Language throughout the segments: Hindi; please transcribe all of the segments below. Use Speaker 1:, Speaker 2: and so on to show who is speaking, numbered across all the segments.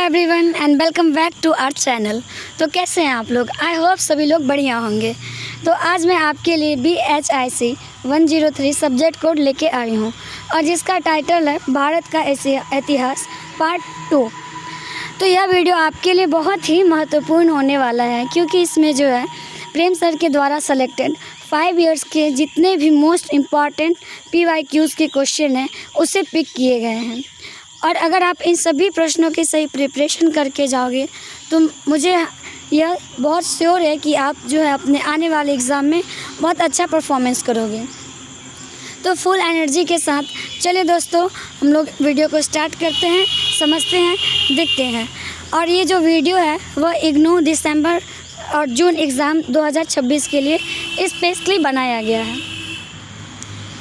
Speaker 1: Everyone and welcome back to our channel. तो कैसे हैं आप लोग? आई होप सभी लोग बढ़िया होंगे। तो आज मैं आपके लिए BHIC 103 सब्जेक्ट कोड लेके आई हूँ और जिसका टाइटल है भारत का इतिहास पार्ट 2। तो यह वीडियो आपके लिए बहुत ही महत्वपूर्ण होने वाला है क्योंकि इसमें जो है प्रेम सर के द्वारा सेलेक्टेड 5 इयर्स के जितने भी मोस्ट इम्पॉर्टेंट PYQs के क्वेश्चन हैं उसे पिक किए गए हैं। और अगर आप इन सभी प्रश्नों की सही प्रिपरेशन करके जाओगे तो मुझे यह बहुत श्योर है कि आप जो है अपने आने वाले एग्ज़ाम में बहुत अच्छा परफॉर्मेंस करोगे। तो फुल एनर्जी के साथ चलिए दोस्तों हम लोग वीडियो को स्टार्ट करते हैं, समझते हैं, देखते हैं। और ये जो वीडियो है वह इग्नू दिसंबर और जून एग्ज़ाम 2026 के लिए स्पेशली बनाया गया है।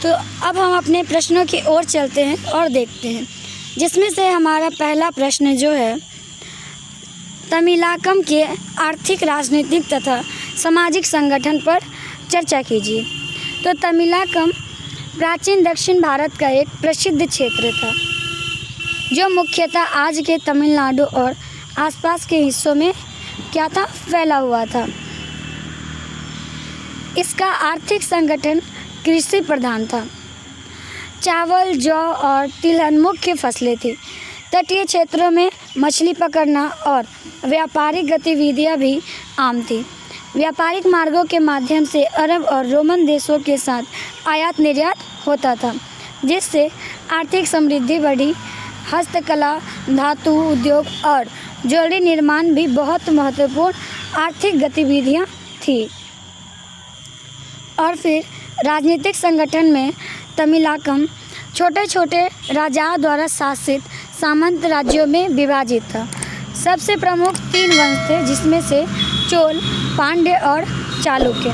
Speaker 1: तो अब हम अपने प्रश्नों की ओर चलते हैं और देखते हैं, जिसमें से हमारा पहला प्रश्न जो है तमिलाकम के आर्थिक, राजनीतिक तथा सामाजिक संगठन पर चर्चा कीजिए। तो तमिलाकम प्राचीन दक्षिण भारत का एक प्रसिद्ध क्षेत्र था जो मुख्यतः आज के तमिलनाडु और आसपास के हिस्सों में क्या था, फैला हुआ था। इसका आर्थिक संगठन कृषि प्रधान था। चावल, जौ और तिलहन मुख्य फसलें थीं। तटीय क्षेत्रों में मछली पकड़ना और व्यापारिक गतिविधियां भी आम थीं। व्यापारिक मार्गों के माध्यम से अरब और रोमन देशों के साथ आयात निर्यात होता था, जिससे आर्थिक समृद्धि बढ़ी। हस्तकला, धातु उद्योग और ज्वेलरी निर्माण भी बहुत महत्वपूर्ण आर्थिक गतिविधियां थीं। और फिर राजनीतिक संगठन में तमिलाकम छोटे छोटे राजाओं द्वारा शासित सामंत राज्यों में विभाजित था। सबसे प्रमुख 3 वंश थे, जिसमें से चोल, पांड्य और चालुक्य।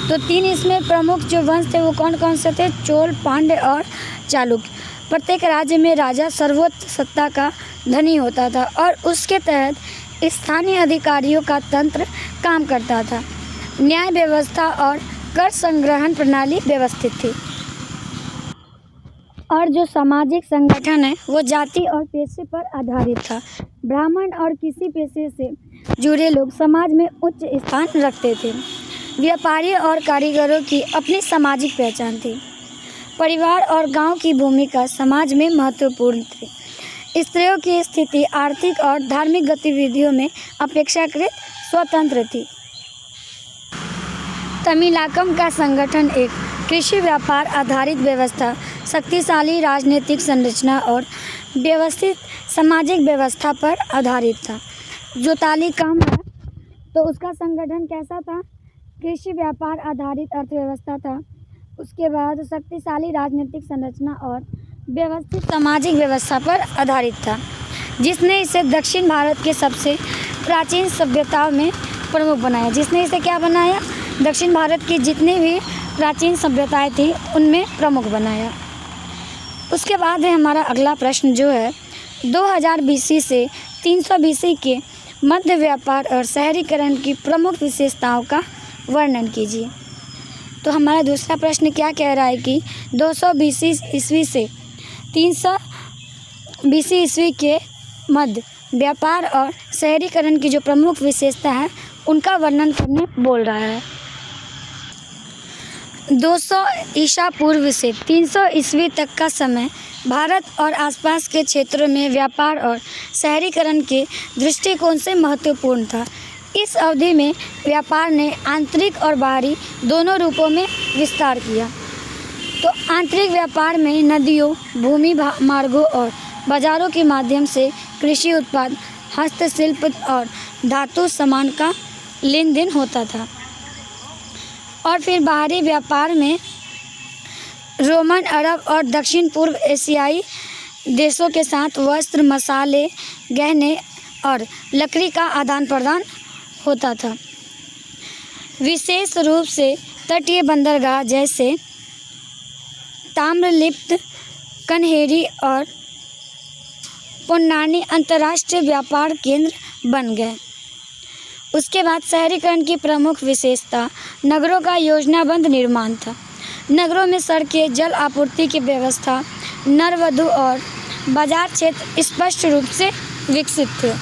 Speaker 1: तो 3 इसमें प्रमुख जो वंश थे वो कौन कौन से थे? चोल, पांड्य और चालुक्य। प्रत्येक राज्य में राजा सर्वोच्च सत्ता का धनी होता था और उसके तहत स्थानीय अधिकारियों का तंत्र काम करता था। न्याय व्यवस्था और कर संग्रहण प्रणाली व्यवस्थित थी। और जो सामाजिक संगठन है वो जाति और पेशे पर आधारित था। ब्राह्मण और किसी पेशे से जुड़े लोग समाज में उच्च स्थान रखते थे। व्यापारी और कारीगरों की अपनी सामाजिक पहचान थी। परिवार और गांव की भूमिका समाज में महत्वपूर्ण थी। स्त्रियों की स्थिति आर्थिक और धार्मिक गतिविधियों में अपेक्षाकृत स्वतंत्र थी। तमिलाकम का संगठन एक कृषि व्यापार आधारित व्यवस्था, शक्तिशाली राजनीतिक संरचना और व्यवस्थित सामाजिक व्यवस्था पर आधारित था। जो तालिकम है तो उसका संगठन कैसा था? कृषि व्यापार आधारित अर्थव्यवस्था था। उसके बाद शक्तिशाली राजनीतिक संरचना और व्यवस्थित सामाजिक व्यवस्था पर आधारित था, जिसने इसे दक्षिण भारत के सबसे प्राचीन सभ्यताओं में प्रमुख बनाया। जिसने इसे क्या बनाया? दक्षिण भारत की जितनी भी प्राचीन सभ्यताएं थी उनमें प्रमुख बनाया। उसके बाद है हमारा अगला प्रश्न जो है 2000 BC से 300 BC के मध्य व्यापार और शहरीकरण की प्रमुख विशेषताओं का वर्णन कीजिए। तो हमारा दूसरा प्रश्न क्या कह रहा है कि 200 BC ईस्वी से 300 BC ईस्वी के मध्य व्यापार और शहरीकरण की जो प्रमुख विशेषता है उनका वर्णन करने बोल रहा है। 200 ईसा पूर्व से 300 ईस्वी तक का समय भारत और आसपास के क्षेत्रों में व्यापार और शहरीकरण के दृष्टिकोण से महत्वपूर्ण था। इस अवधि में व्यापार ने आंतरिक और बाहरी दोनों रूपों में विस्तार किया। तो आंतरिक व्यापार में नदियों, भूमि मार्गों और बाजारों के माध्यम से कृषि उत्पाद, हस्तशिल्प और धातु सामान का लेन देन होता था। और फिर बाहरी व्यापार में रोमन, अरब और दक्षिण पूर्व एशियाई देशों के साथ वस्त्र, मसाले, गहने और लकड़ी का आदान प्रदान होता था। विशेष रूप से तटीय बंदरगाह जैसे ताम्रलिप्त, कन्हेरी और पोन्नानी अंतर्राष्ट्रीय व्यापार केंद्र बन गए। उसके बाद शहरीकरण की प्रमुख विशेषता नगरों का योजनाबद्ध निर्माण था। नगरों में सड़कें, जल आपूर्ति की व्यवस्था, नर वधु और बाजार क्षेत्र स्पष्ट रूप से विकसित थे।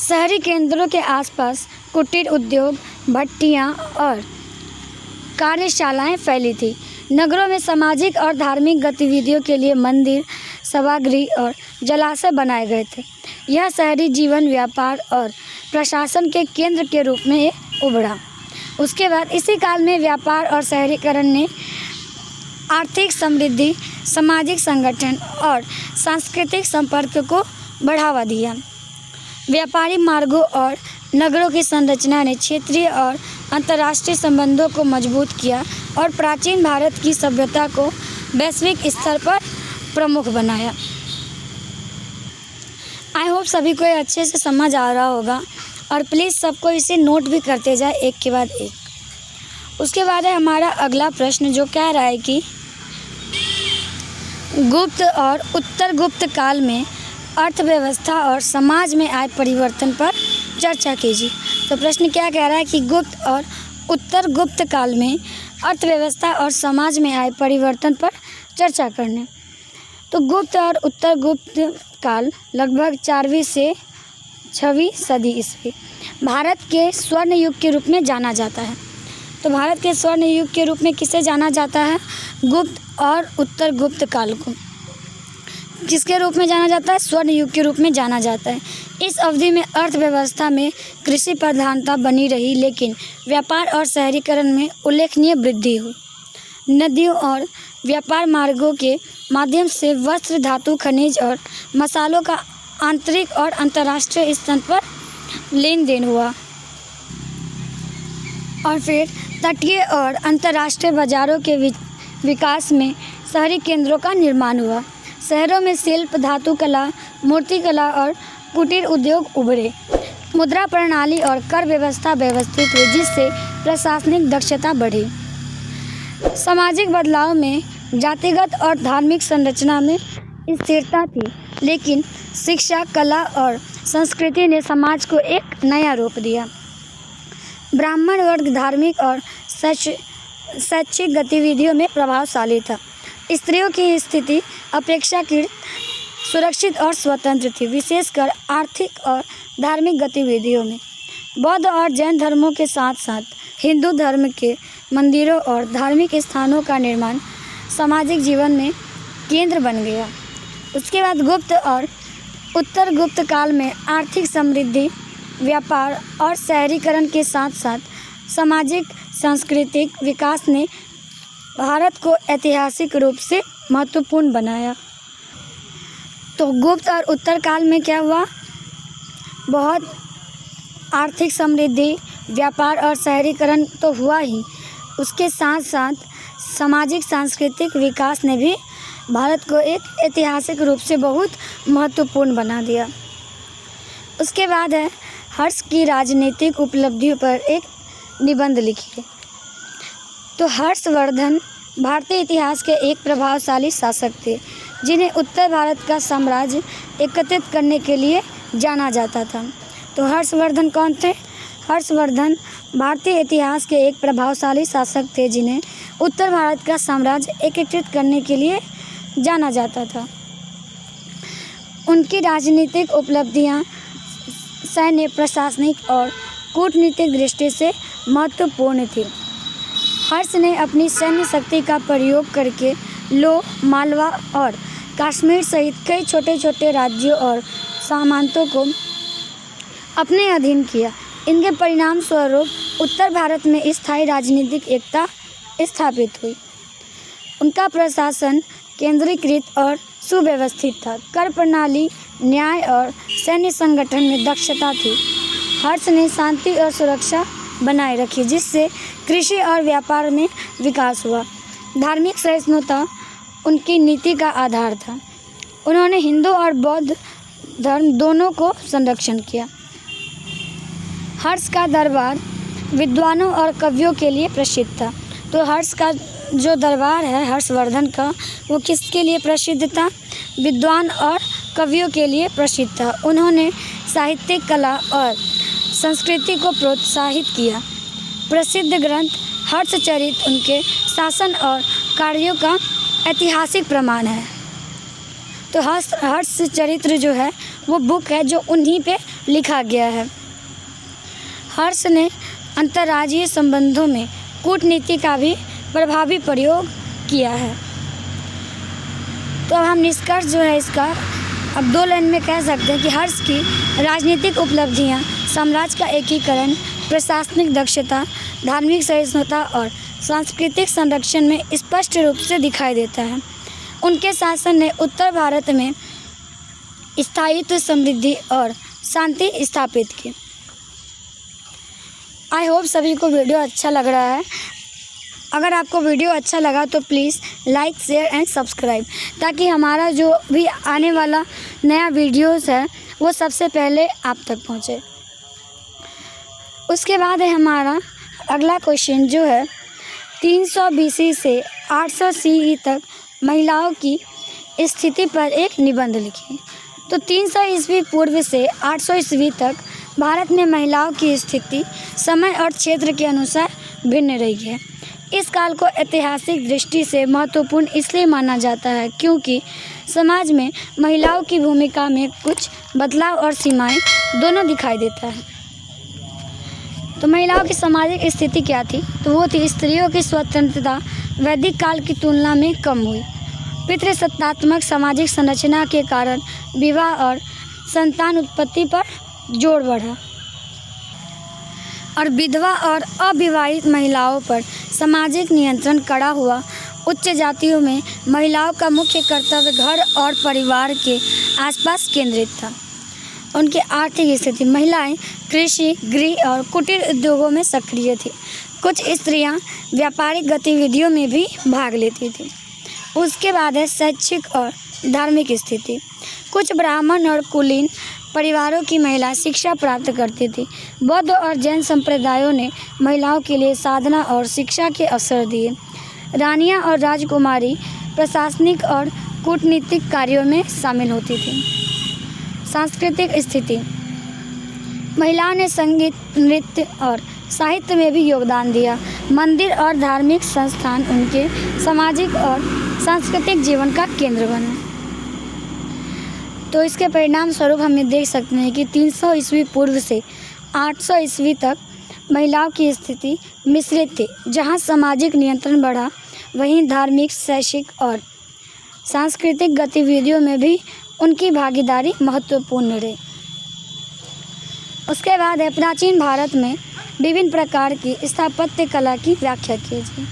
Speaker 1: शहरी केंद्रों के आसपास कुटीर उद्योग, भट्टियाँ और कार्यशालाएं फैली थी। नगरों में सामाजिक और धार्मिक गतिविधियों के लिए मंदिर, सभागृह और जलाशय बनाए गए थे। यह शहरी जीवन, व्यापार और प्रशासन के केंद्र के रूप में उभरा। उसके बाद इसी काल में व्यापार और शहरीकरण ने आर्थिक समृद्धि, सामाजिक संगठन और सांस्कृतिक संपर्क को बढ़ावा दिया। व्यापारी मार्गों और नगरों की संरचना ने क्षेत्रीय और अंतर्राष्ट्रीय संबंधों को मजबूत किया और प्राचीन भारत की सभ्यता को वैश्विक स्तर पर प्रमुख बनाया। आई होप सभी को अच्छे से समझ आ रहा होगा और प्लीज़ सबको इसे नोट भी करते जाए एक के बाद एक। उसके बाद है हमारा अगला प्रश्न जो कह रहा है कि गुप्त और उत्तर गुप्त काल में अर्थव्यवस्था और समाज में आए परिवर्तन पर चर्चा कीजिए। तो प्रश्न क्या कह रहा है कि गुप्त और उत्तर गुप्त काल में अर्थव्यवस्था और समाज में आए परिवर्तन पर चर्चा करने। तो गुप्त और उत्तर गुप्त काल लगभग 4वीं से 6वीं सदी ईस्वी भारत के स्वर्ण युग के रूप में जाना जाता है। तो भारत के स्वर्ण युग के रूप में किसे जाना जाता है? गुप्त और उत्तर गुप्त काल को किसके रूप में जाना जाता है? स्वर्ण युग के रूप में जाना जाता है। इस अवधि में अर्थव्यवस्था में कृषि प्रधानता बनी रही, लेकिन व्यापार और शहरीकरण में उल्लेखनीय वृद्धि हुई। नदियों और व्यापार मार्गों के माध्यम से वस्त्र, धातु, खनिज और मसालों का आंतरिक और अंतर्राष्ट्रीय स्तर पर लेन देन हुआ और फिर तटीय और अंतर्राष्ट्रीय बाजारों के विकास में शहरी केंद्रों का निर्माण हुआ। शहरों में शिल्प, धातु कला, मूर्तिकला और कुटीर उद्योग उभरे। मुद्रा प्रणाली और कर व्यवस्था व्यवस्थित हुई, जिससे प्रशासनिक दक्षता बढ़ी। सामाजिक बदलाव में जातिगत और धार्मिक संरचना में स्थिरता थी, लेकिन शिक्षा, कला और संस्कृति ने समाज को एक नया रूप दिया। ब्राह्मण वर्ग धार्मिक और शैक्षिक गतिविधियों में प्रभावशाली था। स्त्रियों की स्थिति अपेक्षाकृत सुरक्षित और स्वतंत्र थी, विशेषकर आर्थिक और धार्मिक गतिविधियों में। बौद्ध और जैन धर्मों के साथ साथ हिंदू धर्म के मंदिरों और धार्मिक स्थानों का निर्माण सामाजिक जीवन में केंद्र बन गया। उसके बाद गुप्त और उत्तर गुप्त काल में आर्थिक समृद्धि, व्यापार और शहरीकरण के साथ साथ सामाजिक सांस्कृतिक विकास ने भारत को ऐतिहासिक रूप से महत्वपूर्ण बनाया। तो गुप्त और उत्तर काल में क्या हुआ? बहुत आर्थिक समृद्धि, व्यापार और शहरीकरण तो हुआ ही, उसके साथ साथ सामाजिक सांस्कृतिक विकास ने भी भारत को एक ऐतिहासिक रूप से बहुत महत्वपूर्ण बना दिया। उसके बाद है हर्ष की राजनीतिक उपलब्धियों पर एक निबंध लिखिए। तो हर्षवर्धन भारतीय इतिहास के एक प्रभावशाली शासक थे, जिन्हें उत्तर भारत का साम्राज्य एकत्रित करने के लिए जाना जाता था। तो हर्षवर्धन कौन थे? हर्षवर्धन भारतीय इतिहास के एक प्रभावशाली शासक थे, जिन्हें उत्तर भारत का साम्राज्य एकत्रित करने के लिए जाना जाता था। उनकी राजनीतिक उपलब्धियां सैन्य, प्रशासनिक और कूटनीतिक दृष्टि से महत्वपूर्ण थी। हर्ष ने अपनी सैन्य शक्ति का प्रयोग करके लो, मालवा और कश्मीर सहित कई छोटे छोटे राज्यों और सामंतों को अपने अधीन किया। इनके परिणाम स्वरूप उत्तर भारत में स्थायी राजनीतिक एकता स्थापित हुई। उनका प्रशासन केंद्रीकृत और सुव्यवस्थित था। कर प्रणाली, न्याय और सैन्य संगठन में दक्षता थी। हर्ष ने शांति और सुरक्षा बनाए रखी, जिससे कृषि और व्यापार में विकास हुआ। धार्मिक सहिष्णुता उनकी नीति का आधार था। उन्होंने हिंदू और बौद्ध धर्म दोनों को संरक्षण किया। हर्ष का दरबार विद्वानों और कवियों के लिए प्रसिद्ध था। तो हर्ष का जो दरबार है हर्षवर्धन का, वो किसके लिए प्रसिद्ध था? विद्वान और कवियों के लिए प्रसिद्ध था। उन्होंने साहित्यिक, कला और संस्कृति को प्रोत्साहित किया। प्रसिद्ध ग्रंथ हर्षचरित उनके शासन और कार्यों का ऐतिहासिक प्रमाण है। तो हर्षचरित्र जो है वो बुक है जो उन्हीं पे लिखा गया है। हर्ष ने अंतर्राज्यीय संबंधों में कूटनीति का भी प्रभावी प्रयोग किया है। तो अब हम निष्कर्ष जो है इसका अब 2 लाइन में कह सकते हैं कि हर्ष की राजनीतिक उपलब्धियां साम्राज्य का एकीकरण, प्रशासनिक दक्षता, धार्मिक सहिष्णुता और सांस्कृतिक संरक्षण में स्पष्ट रूप से दिखाई देता है। उनके शासन ने उत्तर भारत में स्थायित्व, समृद्धि और शांति स्थापित की। आई होप सभी को वीडियो अच्छा लग रहा है। अगर आपको वीडियो अच्छा लगा तो please like, share and subscribe, ताकि हमारा जो भी आने वाला नया वीडियोस है वो सबसे पहले आप तक पहुँचे। उसके बाद है हमारा अगला क्वेश्चन जो है 300 BC से 800 CE तक महिलाओं की स्थिति पर एक निबंध लिखिए। तो 300 ईस्वी पूर्व से 800 ईस्वी तक भारत में महिलाओं की स्थिति समय और क्षेत्र के अनुसार भिन्न रही है। इस काल को ऐतिहासिक दृष्टि से महत्वपूर्ण इसलिए माना जाता है क्योंकि समाज में महिलाओं की भूमिका में कुछ बदलाव और सीमाएं दोनों दिखाई देता है। तो महिलाओं की सामाजिक स्थिति क्या थी? तो वो थी, स्त्रियों की स्वतंत्रता वैदिक काल की तुलना में कम हुई। पितृसत्तात्मक सामाजिक संरचना के कारण विवाह और संतान उत्पत्ति पर जोर बढ़ा और विधवा और अविवाहित महिलाओं पर सामाजिक नियंत्रण कड़ा हुआ। उच्च जातियों में महिलाओं का मुख्य कर्तव्य घर और परिवार के आसपास केंद्रित था। उनकी आर्थिक स्थिति, महिलाएं कृषि, गृह और कुटीर उद्योगों में सक्रिय थी। कुछ स्त्रियां व्यापारिक गतिविधियों में भी भाग लेती थीं। उसके बाद है शैक्षिक और धार्मिक स्थिति। कुछ ब्राह्मण और कुलीन परिवारों की महिला शिक्षा प्राप्त करती थी। बौद्ध और जैन संप्रदायों ने महिलाओं के लिए साधना और शिक्षा के अवसर दिए। रानियां और राजकुमारी प्रशासनिक और कूटनीतिक कार्यों में शामिल होती थीं। सांस्कृतिक स्थिति, महिलाओं ने संगीत, नृत्य और साहित्य में भी योगदान दिया। मंदिर और धार्मिक संस्थान उनके सामाजिक और सांस्कृतिक जीवन का केंद्र बने। तो इसके परिणाम स्वरूप हम ये देख सकते हैं कि 300 ईस्वी पूर्व से 800 ईस्वी तक महिलाओं की स्थिति मिश्रित थी। जहाँ सामाजिक नियंत्रण बढ़ा, वहीं धार्मिक, शैक्षिक और सांस्कृतिक गतिविधियों में भी उनकी भागीदारी महत्वपूर्ण रही। उसके बाद है प्राचीन भारत में विभिन्न प्रकार की स्थापत्य कला की व्याख्या कीजिए।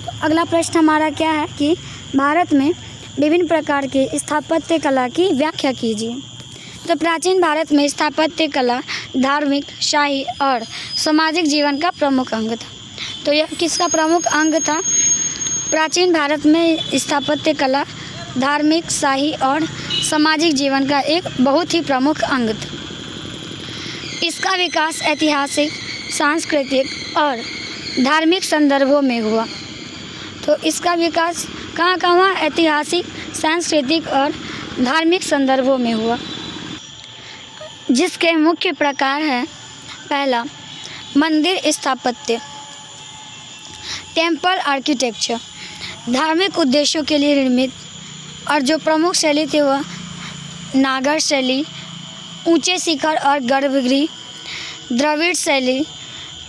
Speaker 1: तो अगला प्रश्न हमारा क्या है कि भारत में विभिन्न प्रकार की स्थापत्य कला की व्याख्या कीजिए। तो प्राचीन भारत में स्थापत्य कला धार्मिक, शाही और सामाजिक जीवन का प्रमुख अंग था। तो यह किसका प्रमुख अंग था? प्राचीन भारत में स्थापत्य कला धार्मिक, शाही और सामाजिक जीवन का एक बहुत ही प्रमुख अंग था। इसका विकास ऐतिहासिक, सांस्कृतिक और धार्मिक संदर्भों में हुआ। तो इसका विकास कहाँ कहाँ हुआ? ऐतिहासिक, सांस्कृतिक और धार्मिक संदर्भों में हुआ, जिसके मुख्य प्रकार हैं। पहला, मंदिर स्थापत्य, टेम्पल आर्किटेक्चर, धार्मिक उद्देश्यों के लिए निर्मित, और जो प्रमुख शैली थी वह नागर शैली, ऊंचे शिखर और गर्भगृह, द्रविड़ शैली,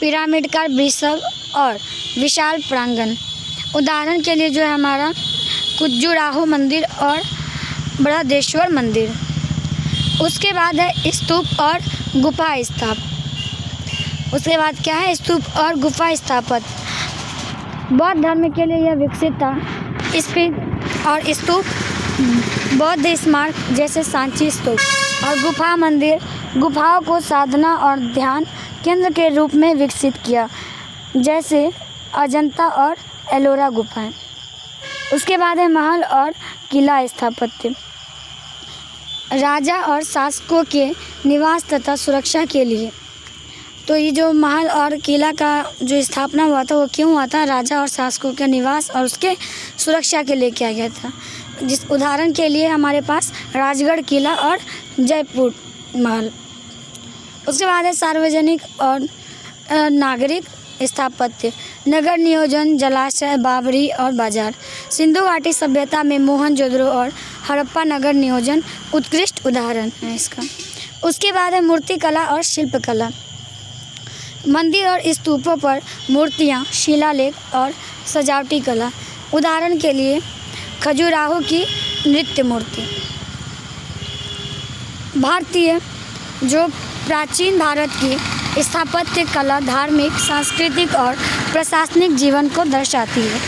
Speaker 1: पिरामिडकार वृषभ और विशाल प्रांगण। उदाहरण के लिए जो है हमारा खजुराहो मंदिर और बृहदेश्वर मंदिर। उसके बाद है स्तूप और गुफा स्थाप। उसके बाद क्या है? स्तूप और गुफा स्थापत्य बौद्ध धर्म के लिए यह विकसित था। स्फीत और स्तूप बौद्ध स्मारक जैसे सांची स्तूप और गुफा मंदिर गुफाओं को साधना और ध्यान केंद्र के रूप में विकसित किया, जैसे अजंता और एलोरा गुफाएं। उसके बाद है महल और किला स्थापत्य। राजा और शासकों के निवास तथा सुरक्षा के लिए। तो ये जो महल और किला का जो स्थापना हुआ था वो क्यों हुआ था? राजा और शासकों के निवास और उसके सुरक्षा के लिए किया गया था। जिस उदाहरण के लिए हमारे पास राजगढ़ किला और जयपुर महल। उसके बाद है सार्वजनिक और नागरिक स्थापत्य, नगर नियोजन, जलाशय, बावड़ी और बाजार। सिंधु घाटी सभ्यता में मोहनजोदड़ो और हड़प्पा नगर नियोजन उत्कृष्ट उदाहरण है इसका। उसके बाद है मूर्तिकला और शिल्पकला। मंदिर और स्तूपों पर मूर्तियाँ, शिलालेख और सजावटी कला। उदाहरण के लिए खजुराहो की नृत्य मूर्ति। भारतीय जो प्राचीन भारत की स्थापत्य कला धार्मिक, सांस्कृतिक और प्रशासनिक जीवन को दर्शाती है।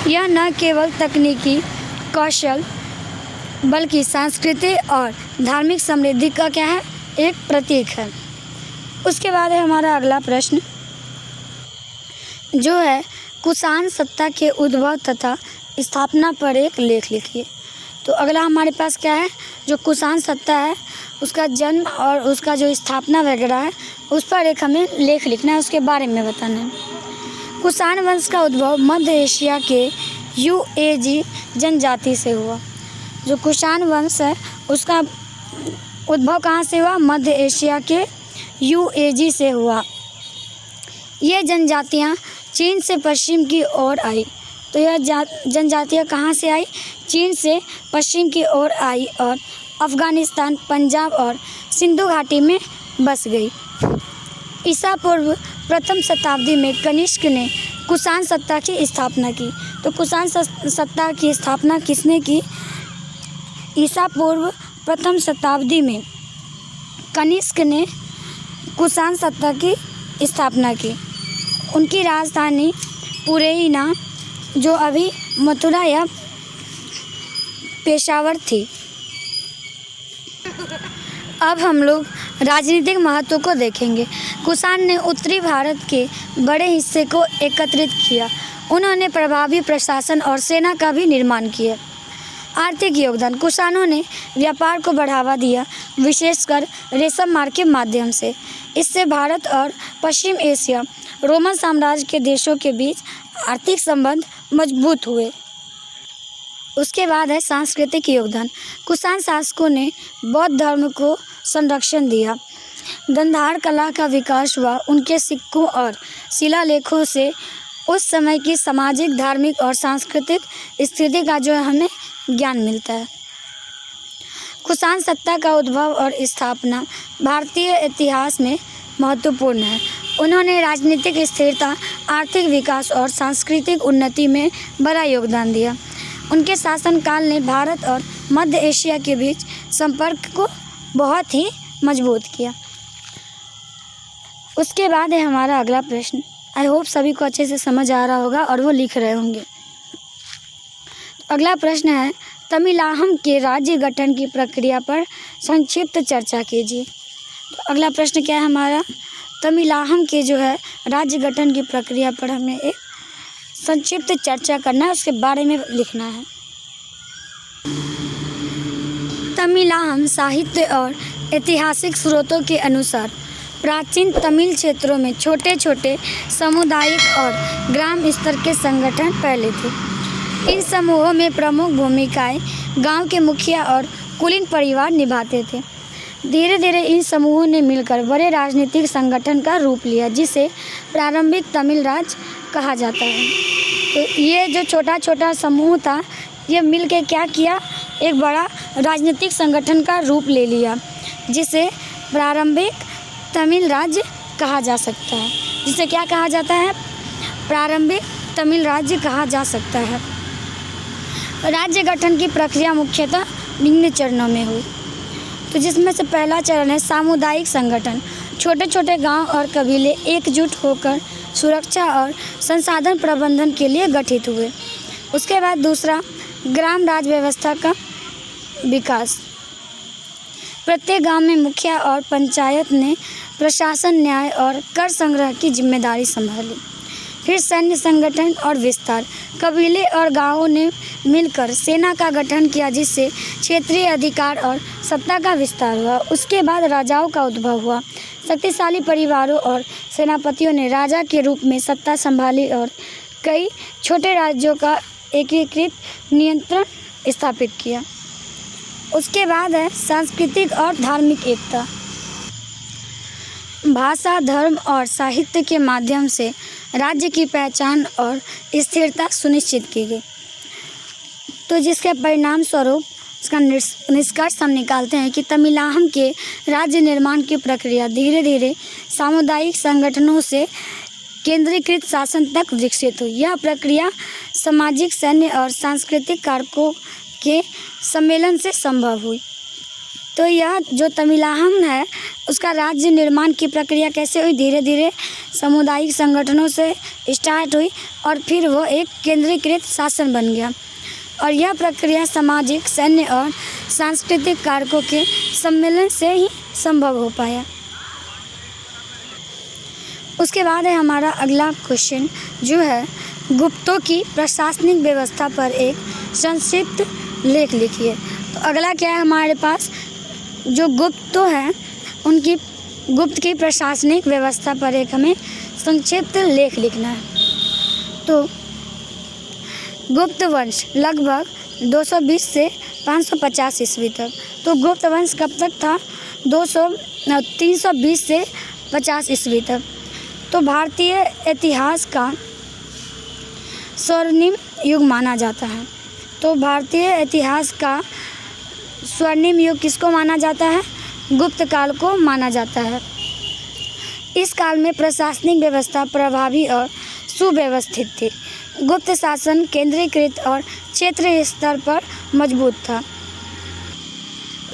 Speaker 1: यह न केवल तकनीकी कौशल बल्कि सांस्कृतिक और धार्मिक समृद्धि का क्या है, एक प्रतीक है। उसके बाद है हमारा अगला प्रश्न जो है कुषाण सत्ता के उद्भव तथा स्थापना पर एक लेख लिखिए। तो अगला हमारे पास क्या है, जो कुषाण सत्ता है उसका जन्म और उसका जो स्थापना वगैरह है उस पर एक हमें लेख लिखना है, उसके बारे में बताना है। कुषाण वंश का उद्भव मध्य एशिया के युएजी जनजाति से हुआ। जो कुषाण वंश है उसका उद्भव कहाँ से हुआ, मध्य एशिया के युएजी से हुआ। ये जनजातियाँ चीन से पश्चिम की ओर आई। तो यह जनजातियाँ कहाँ से आई, चीन से पश्चिम की ओर आई और अफ़गानिस्तान, पंजाब और सिंधु घाटी में बस गई। ईसा पूर्व प्रथम शताब्दी में कनिष्क ने कुषाण सत्ता की स्थापना की। तो कुषाण सत्ता की स्थापना किसने की, ईसा पूर्व प्रथम शताब्दी में कनिष्क ने कुषाण सत्ता की स्थापना की। उनकी राजधानी पुरैना जो अभी मथुरा या पेशावर थी। अब हम लोग राजनीतिक महत्व को देखेंगे। कुषाण ने उत्तरी भारत के बड़े हिस्से को एकत्रित किया। उन्होंने प्रभावी प्रशासन और सेना का भी निर्माण किया। आर्थिक योगदान, कुषाणों ने व्यापार को बढ़ावा दिया, विशेषकर रेशम मार्ग के माध्यम से। इससे भारत और पश्चिम एशिया रोमन साम्राज्य के देशों के बीच आर्थिक संबंध मजबूत हुए। उसके बाद है सांस्कृतिक योगदान। कुषाण शासकों ने बौद्ध धर्म को संरक्षण दिया। गंधार कला का विकास हुआ। उनके सिक्कों और शिलालेखों से उस समय की सामाजिक, धार्मिक और सांस्कृतिक स्थिति का जो हमें ज्ञान मिलता है। कुषाण सत्ता का उद्भव और स्थापना भारतीय इतिहास में महत्वपूर्ण है। उन्होंने राजनीतिक स्थिरता, आर्थिक विकास और सांस्कृतिक उन्नति में बड़ा योगदान दिया। उनके शासनकाल ने भारत और मध्य एशिया के बीच संपर्क को बहुत ही मजबूत किया। उसके बाद है हमारा अगला प्रश्न। आई होप सभी को अच्छे से समझ आ रहा होगा और वो लिख रहे होंगे। अगला प्रश्न है तमिलाहम के राज्य गठन की प्रक्रिया पर संक्षिप्त चर्चा कीजिए। तो अगला प्रश्न क्या है हमारा, तमिलाहम के जो है राज्य गठन की प्रक्रिया पर हमें एक संक्षिप्त चर्चा करना है, उसके बारे में लिखना है। तमिलाहम साहित्य और ऐतिहासिक स्रोतों के अनुसार प्राचीन तमिल क्षेत्रों में छोटे छोटे सामुदायिक और ग्राम स्तर के संगठन पहले थे। इन समूहों में प्रमुख भूमिकाएं गांव के मुखिया और कुलीन परिवार निभाते थे। धीरे धीरे इन समूहों ने मिलकर बड़े राजनीतिक संगठन का रूप लिया, जिसे प्रारंभिक तमिल राज्य कहा जाता है। तो ये जो छोटा छोटा समूह था, ये मिलकर क्या किया, एक बड़ा राजनीतिक संगठन का रूप ले लिया, जिसे प्रारंभिक तमिल राज्य कहा जा सकता है। जिसे क्या कहा जाता है, प्रारंभिक तमिल राज्य कहा जा सकता है। राज्य गठन की प्रक्रिया मुख्यतः निम्न चरणों में हुई। तो जिसमें से पहला चरण है सामुदायिक संगठन। छोटे छोटे गांव और कबीले एकजुट होकर सुरक्षा और संसाधन प्रबंधन के लिए गठित हुए। उसके बाद दूसरा, ग्राम राज व्यवस्था का विकास। प्रत्येक गांव में मुखिया और पंचायत ने प्रशासन, न्याय और कर संग्रह की जिम्मेदारी संभाली। फिर सैन्य संगठन और विस्तार। कबीले और गांवों ने मिलकर सेना का गठन किया, जिससे क्षेत्रीय अधिकार और सत्ता का विस्तार हुआ। उसके बाद राजाओं का उद्भव हुआ। शक्तिशाली परिवारों और सेनापतियों ने राजा के रूप में सत्ता संभाली और कई छोटे राज्यों का एकीकृत नियंत्रण स्थापित किया। उसके बाद है सांस्कृतिक और धार्मिक एकता। भाषा, धर्म और साहित्य के माध्यम से राज्य की पहचान और स्थिरता सुनिश्चित की गई। तो जिसके परिणाम स्वरूप इसका निष्कर्ष हम निकालते हैं कि तमिलाहम के राज्य निर्माण की प्रक्रिया धीरे धीरे सामुदायिक संगठनों से केंद्रीकृत शासन तक विकसित हुई। यह प्रक्रिया सामाजिक, सैन्य और सांस्कृतिक कारकों के सम्मेलन से संभव हुई। तो यह जो तमिलाहम है उसका राज्य निर्माण की प्रक्रिया कैसे हुई? धीरे धीरे सामुदायिक संगठनों से स्टार्ट हुई और फिर वो एक केंद्रीकृत शासन बन गया, और यह प्रक्रिया सामाजिक, सैन्य और सांस्कृतिक कारकों के सम्मेलन से ही संभव हो पाया। उसके बाद है हमारा अगला क्वेश्चन जो है गुप्तों की प्रशासनिक व्यवस्था पर एक संक्षिप्त लेख लिखिए। तो अगला क्या है हमारे पास, जो गुप्त हैं उनकी गुप्त की प्रशासनिक व्यवस्था पर एक हमें संक्षिप्त लेख लिखना है। तो गुप्त वंश लगभग 220 से 550 ईस्वी तक। तो गुप्त वंश कब तक था? 320 से 50 ईस्वी तक। तो भारतीय इतिहास का स्वर्णिम युग माना जाता है। तो भारतीय इतिहास का स्वर्णिम युग किसको माना जाता है? गुप्त काल को माना जाता है। इस काल में प्रशासनिक व्यवस्था प्रभावी और सुव्यवस्थित थी। गुप्त शासन केंद्रीकृत और क्षेत्रीय स्तर पर मजबूत था।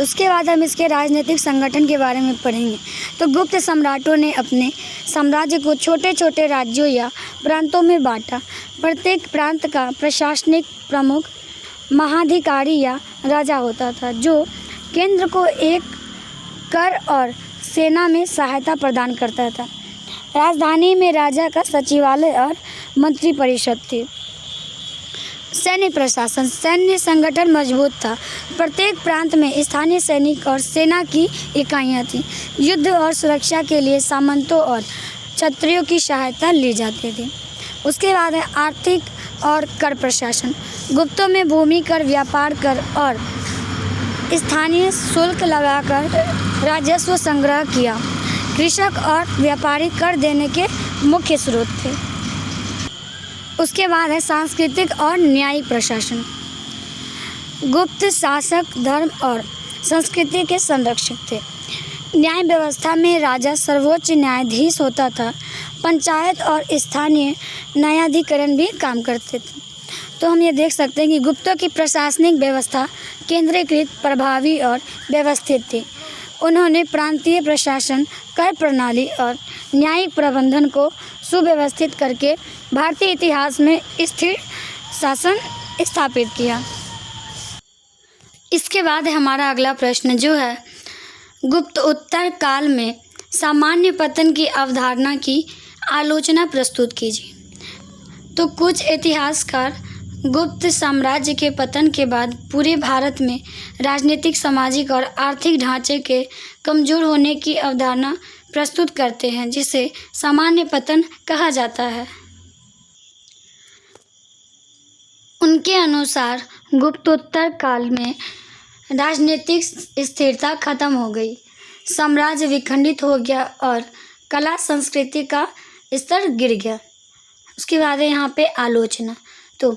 Speaker 1: उसके बाद हम इसके राजनीतिक संगठन के बारे में पढ़ेंगे। तो गुप्त सम्राटों ने अपने साम्राज्य को छोटे छोटे राज्यों या प्रांतों में बांटा। प्रत्येक प्रांत का प्रशासनिक प्रमुख महाधिकारी या राजा होता था, जो केंद्र को एक कर और सेना में सहायता प्रदान करता था। राजधानी में राजा का सचिवालय और मंत्री परिषद थी। सैन्य प्रशासन, सैन्य संगठन मजबूत था। प्रत्येक प्रांत में स्थानीय सैनिक और सेना की इकाइयाँ थीं। युद्ध और सुरक्षा के लिए सामंतों और क्षत्रियों की सहायता ली जाती थी। उसके बाद है आर्थिक और कर प्रशासन। गुप्तों में भूमि कर, व्यापार कर और स्थानीय शुल्क लगाकर राजस्व संग्रह किया। कृषक और व्यापारी कर देने के मुख्य स्रोत थे। उसके बाद है सांस्कृतिक और न्यायिक प्रशासन। गुप्त शासक धर्म और संस्कृति के संरक्षक थे। न्याय व्यवस्था में राजा सर्वोच्च न्यायाधीश होता था। पंचायत और स्थानीय न्यायाधिकरण भी काम करते थे। तो हम ये देख सकते हैं कि गुप्तों की प्रशासनिक व्यवस्था केंद्रीकृत, प्रभावी और व्यवस्थित थी। उन्होंने प्रांतीय प्रशासन, कर प्रणाली और न्यायिक प्रबंधन को सुव्यवस्थित करके भारतीय इतिहास में स्थिर शासन स्थापित किया। इसके बाद हमारा अगला प्रश्न जो है गुप्त उत्तर काल में सामान्य पतन की अवधारणा की आलोचना प्रस्तुत कीजिए। तो कुछ इतिहासकार गुप्त साम्राज्य के पतन के बाद पूरे भारत में राजनीतिक, सामाजिक और आर्थिक ढांचे के कमजोर होने की अवधारणा प्रस्तुत करते हैं, जिसे सामान्य पतन कहा जाता है। उनके अनुसार गुप्तोत्तर काल में राजनीतिक स्थिरता खत्म हो गई, साम्राज्य विखंडित हो गया और कला संस्कृति का स्तर गिर गया। उसके बाद है यहाँ पे आलोचना। तो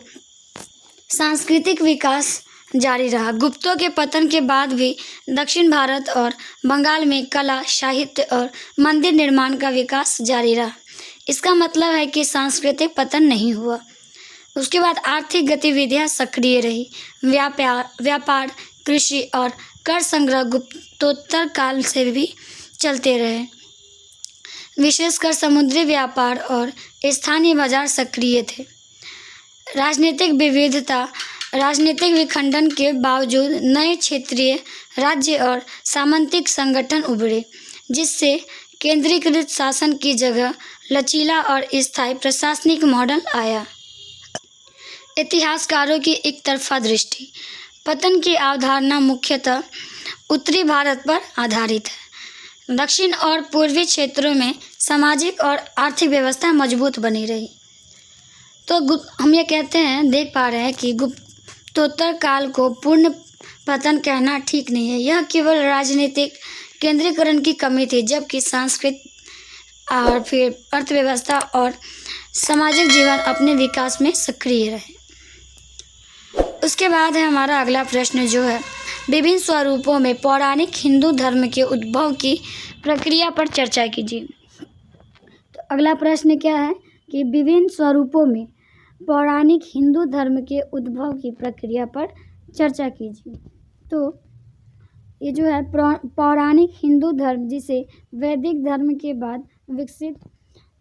Speaker 1: सांस्कृतिक विकास जारी रहा। गुप्तों के पतन के बाद भी दक्षिण भारत और बंगाल में कला, साहित्य और मंदिर निर्माण का विकास जारी रहा। इसका मतलब है कि सांस्कृतिक पतन नहीं हुआ। उसके बाद आर्थिक गतिविधियां सक्रिय रही। व्यापार, कृषि और कर संग्रह गुप्तोत्तर काल से भी चलते रहे। विशेषकर समुद्री व्यापार और स्थानीय बाजार सक्रिय थे। राजनीतिक विविधता, राजनीतिक विखंडन के बावजूद नए क्षेत्रीय राज्य और सामंतिक संगठन उभरे, जिससे केंद्रीकृत शासन की जगह लचीला और स्थायी प्रशासनिक मॉडल आया। इतिहासकारों की एक तरफा दृष्टि। पतन की अवधारणा मुख्यतः उत्तरी भारत पर आधारित है। दक्षिण और पूर्वी क्षेत्रों में सामाजिक और आर्थिक व्यवस्था मजबूत बनी रही। तो हम ये कहते हैं, देख पा रहे हैं कि गुप्तोत्तर काल को पूर्ण पतन कहना ठीक नहीं है। यह केवल राजनीतिक केंद्रीकरण की कमी थी, जबकि सांस्कृतिक और फिर अर्थव्यवस्था और सामाजिक जीवन अपने विकास में सक्रिय रहे। उसके बाद है हमारा अगला प्रश्न जो है विभिन्न स्वरूपों में पौराणिक हिंदू धर्म के उद्भव की प्रक्रिया पर चर्चा कीजिए। तो अगला प्रश्न क्या है कि विभिन्न स्वरूपों में पौराणिक हिंदू धर्म के उद्भव की प्रक्रिया पर चर्चा कीजिए। तो ये जो है पौराणिक हिंदू धर्म, जिसे वैदिक धर्म के बाद विकसित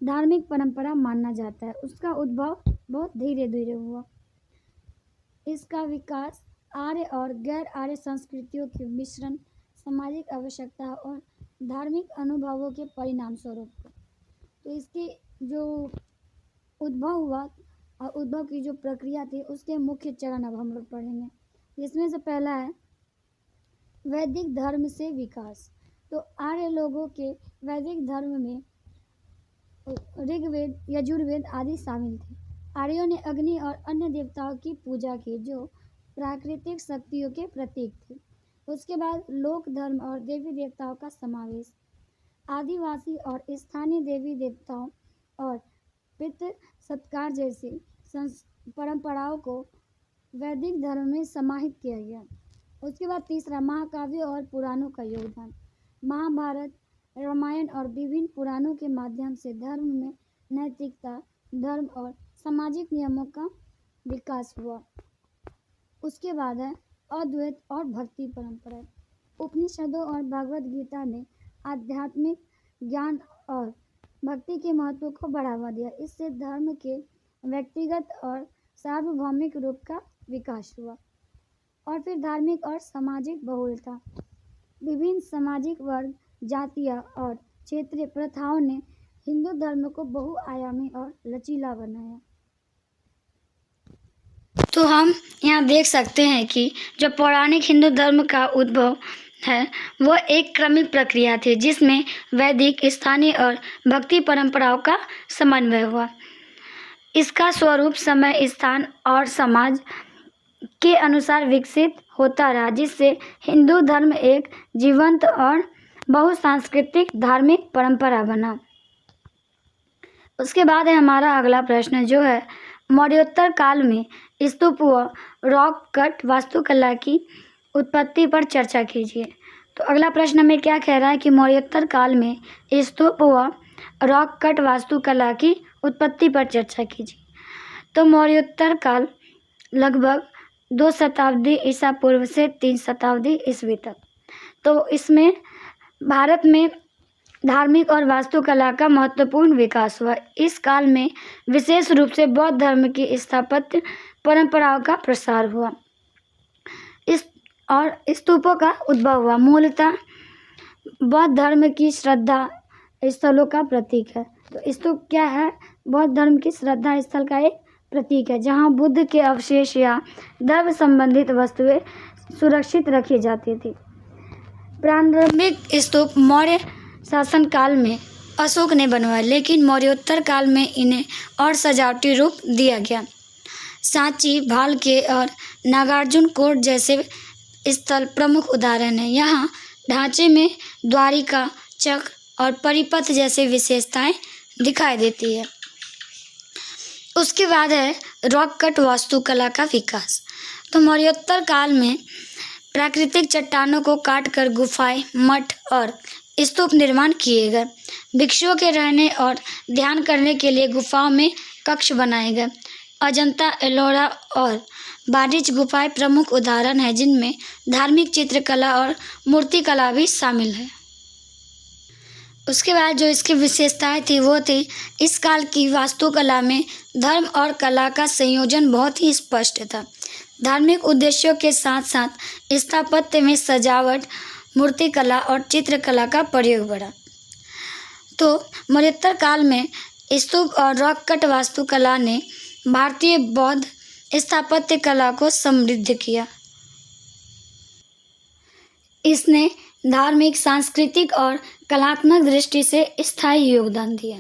Speaker 1: धार्मिक परंपरा माना जाता है, उसका उद्भव बहुत धीरे धीरे हुआ। इसका विकास आर्य और गैर आर्य संस्कृतियों के मिश्रण, सामाजिक आवश्यकता और धार्मिक अनुभवों के परिणाम स्वरूप। तो इसकी जो उद्भव हुआ और उद्भव की जो प्रक्रिया थी, उसके मुख्य चरण अब हम लोग पढ़ेंगे। इसमें से पहला है वैदिक धर्म से विकास। तो आर्य लोगों के वैदिक धर्म में ऋग्वेद, यजुर्वेद आदि शामिल थे। आर्यों ने अग्नि और अन्य देवताओं की पूजा की, जो प्राकृतिक शक्तियों के प्रतीक थे। उसके बाद लोक धर्म और देवी देवताओं का समावेश, आदिवासी और स्थानीय देवी देवताओं और पितृ सत्कार जैसी परंपराओं को वैदिक धर्म में समाहित किया गया। उसके बाद तीसरा महाकाव्य और पुराणों का योगदान। महाभारत, रामायण और विभिन्न पुराणों के माध्यम से धर्म में नैतिकता, धर्म और सामाजिक नियमों का विकास हुआ। उसके बाद है अद्वैत और भक्ति परंपरा। उपनिषदों और भगवद गीता ने आध्यात्मिक ज्ञान और भक्ति के महत्व को बढ़ावा दिया। इससे धर्म के व्यक्तिगत और सार्वभौमिक रूप का विकास हुआ। और फिर धार्मिक और सामाजिक बहुलता। विभिन्न सामाजिक वर्ग, जातियाँ और क्षेत्रीय प्रथाओं ने हिंदू धर्म को बहुआयामी और लचीला बनाया। तो हम यहाँ देख सकते हैं कि जो पौराणिक हिंदू धर्म का उद्भव है वह एक क्रमिक प्रक्रिया थी, जिसमें वैदिक, स्थानीय और भक्ति परंपराओं का समन्वय हुआ। इसका स्वरूप समय, स्थान और समाज के अनुसार विकसित होता रहा, जिससे हिंदू धर्म एक जीवंत और बहुसांस्कृतिक धार्मिक परंपरा बना। उसके बाद है हमारा अगला प्रश्न जो है मौर्योत्तर काल में स्तूप व रॉक कट वास्तुकला की उत्पत्ति पर चर्चा कीजिए। तो अगला प्रश्न में क्या कह रहा है कि मौर्योत्तर काल में स्तूप व रॉक कट वास्तुकला की उत्पत्ति पर चर्चा कीजिए। तो मौर्योत्तर काल लगभग 2 शताब्दी ईसा पूर्व से 3 शताब्दी ईस्वी तक। तो इसमें भारत में धार्मिक और वास्तुकला का महत्वपूर्ण विकास हुआ। इस काल में विशेष रूप से बौद्ध धर्म की स्थापत्य परंपराओं का प्रसार हुआ। इस और स्तूपों का उद्भव हुआ। मूलतः बौद्ध धर्म की श्रद्धा स्थलों का प्रतीक है। तो स्तूप क्या है? बौद्ध धर्म की श्रद्धा स्थल का एक प्रतीक है, जहाँ बुद्ध के अवशेष या धर्म संबंधित वस्तुएं सुरक्षित रखी जाती थी। प्रारंभिक स्तूप मौर्य शासन काल में अशोक ने बनवाया, लेकिन मौर्योत्तर काल में इन्हें और सजावटी रूप दिया गया। सांची, भालके और नागार्जुन कोट जैसे स्थल प्रमुख उदाहरण हैं। यहाँ ढांचे में द्वारिका, चक्र और परिपथ जैसे विशेषताएं दिखाई देती है। उसके बाद है रॉक कट वास्तुकला का विकास। तो मौर्योत्तर काल में प्राकृतिक चट्टानों को काटकर गुफाएं, मठ और स्तूप निर्माण किए गए। भिक्षुओं के रहने और ध्यान करने के लिए गुफाओं में कक्ष बनाए गए। अजंता, एलोरा और बारिच गुफाएं प्रमुख उदाहरण हैं, जिनमें धार्मिक चित्रकला और मूर्तिकला भी शामिल है। उसके बाद जो इसकी विशेषताएं थी वो थी इस काल की वास्तुकला में धर्म और कला का संयोजन बहुत ही स्पष्ट था। धार्मिक उद्देश्यों के साथ साथ स्थापत्य में सजावट, मूर्तिकला और चित्रकला का प्रयोग बढ़ा। तो मौर्योत्तर काल में स्तूप और रॉक कट वास्तुकला ने भारतीय बौद्ध स्थापत्य कला को समृद्ध किया। इसने धार्मिक, सांस्कृतिक और कलात्मक दृष्टि से स्थायी योगदान दिया।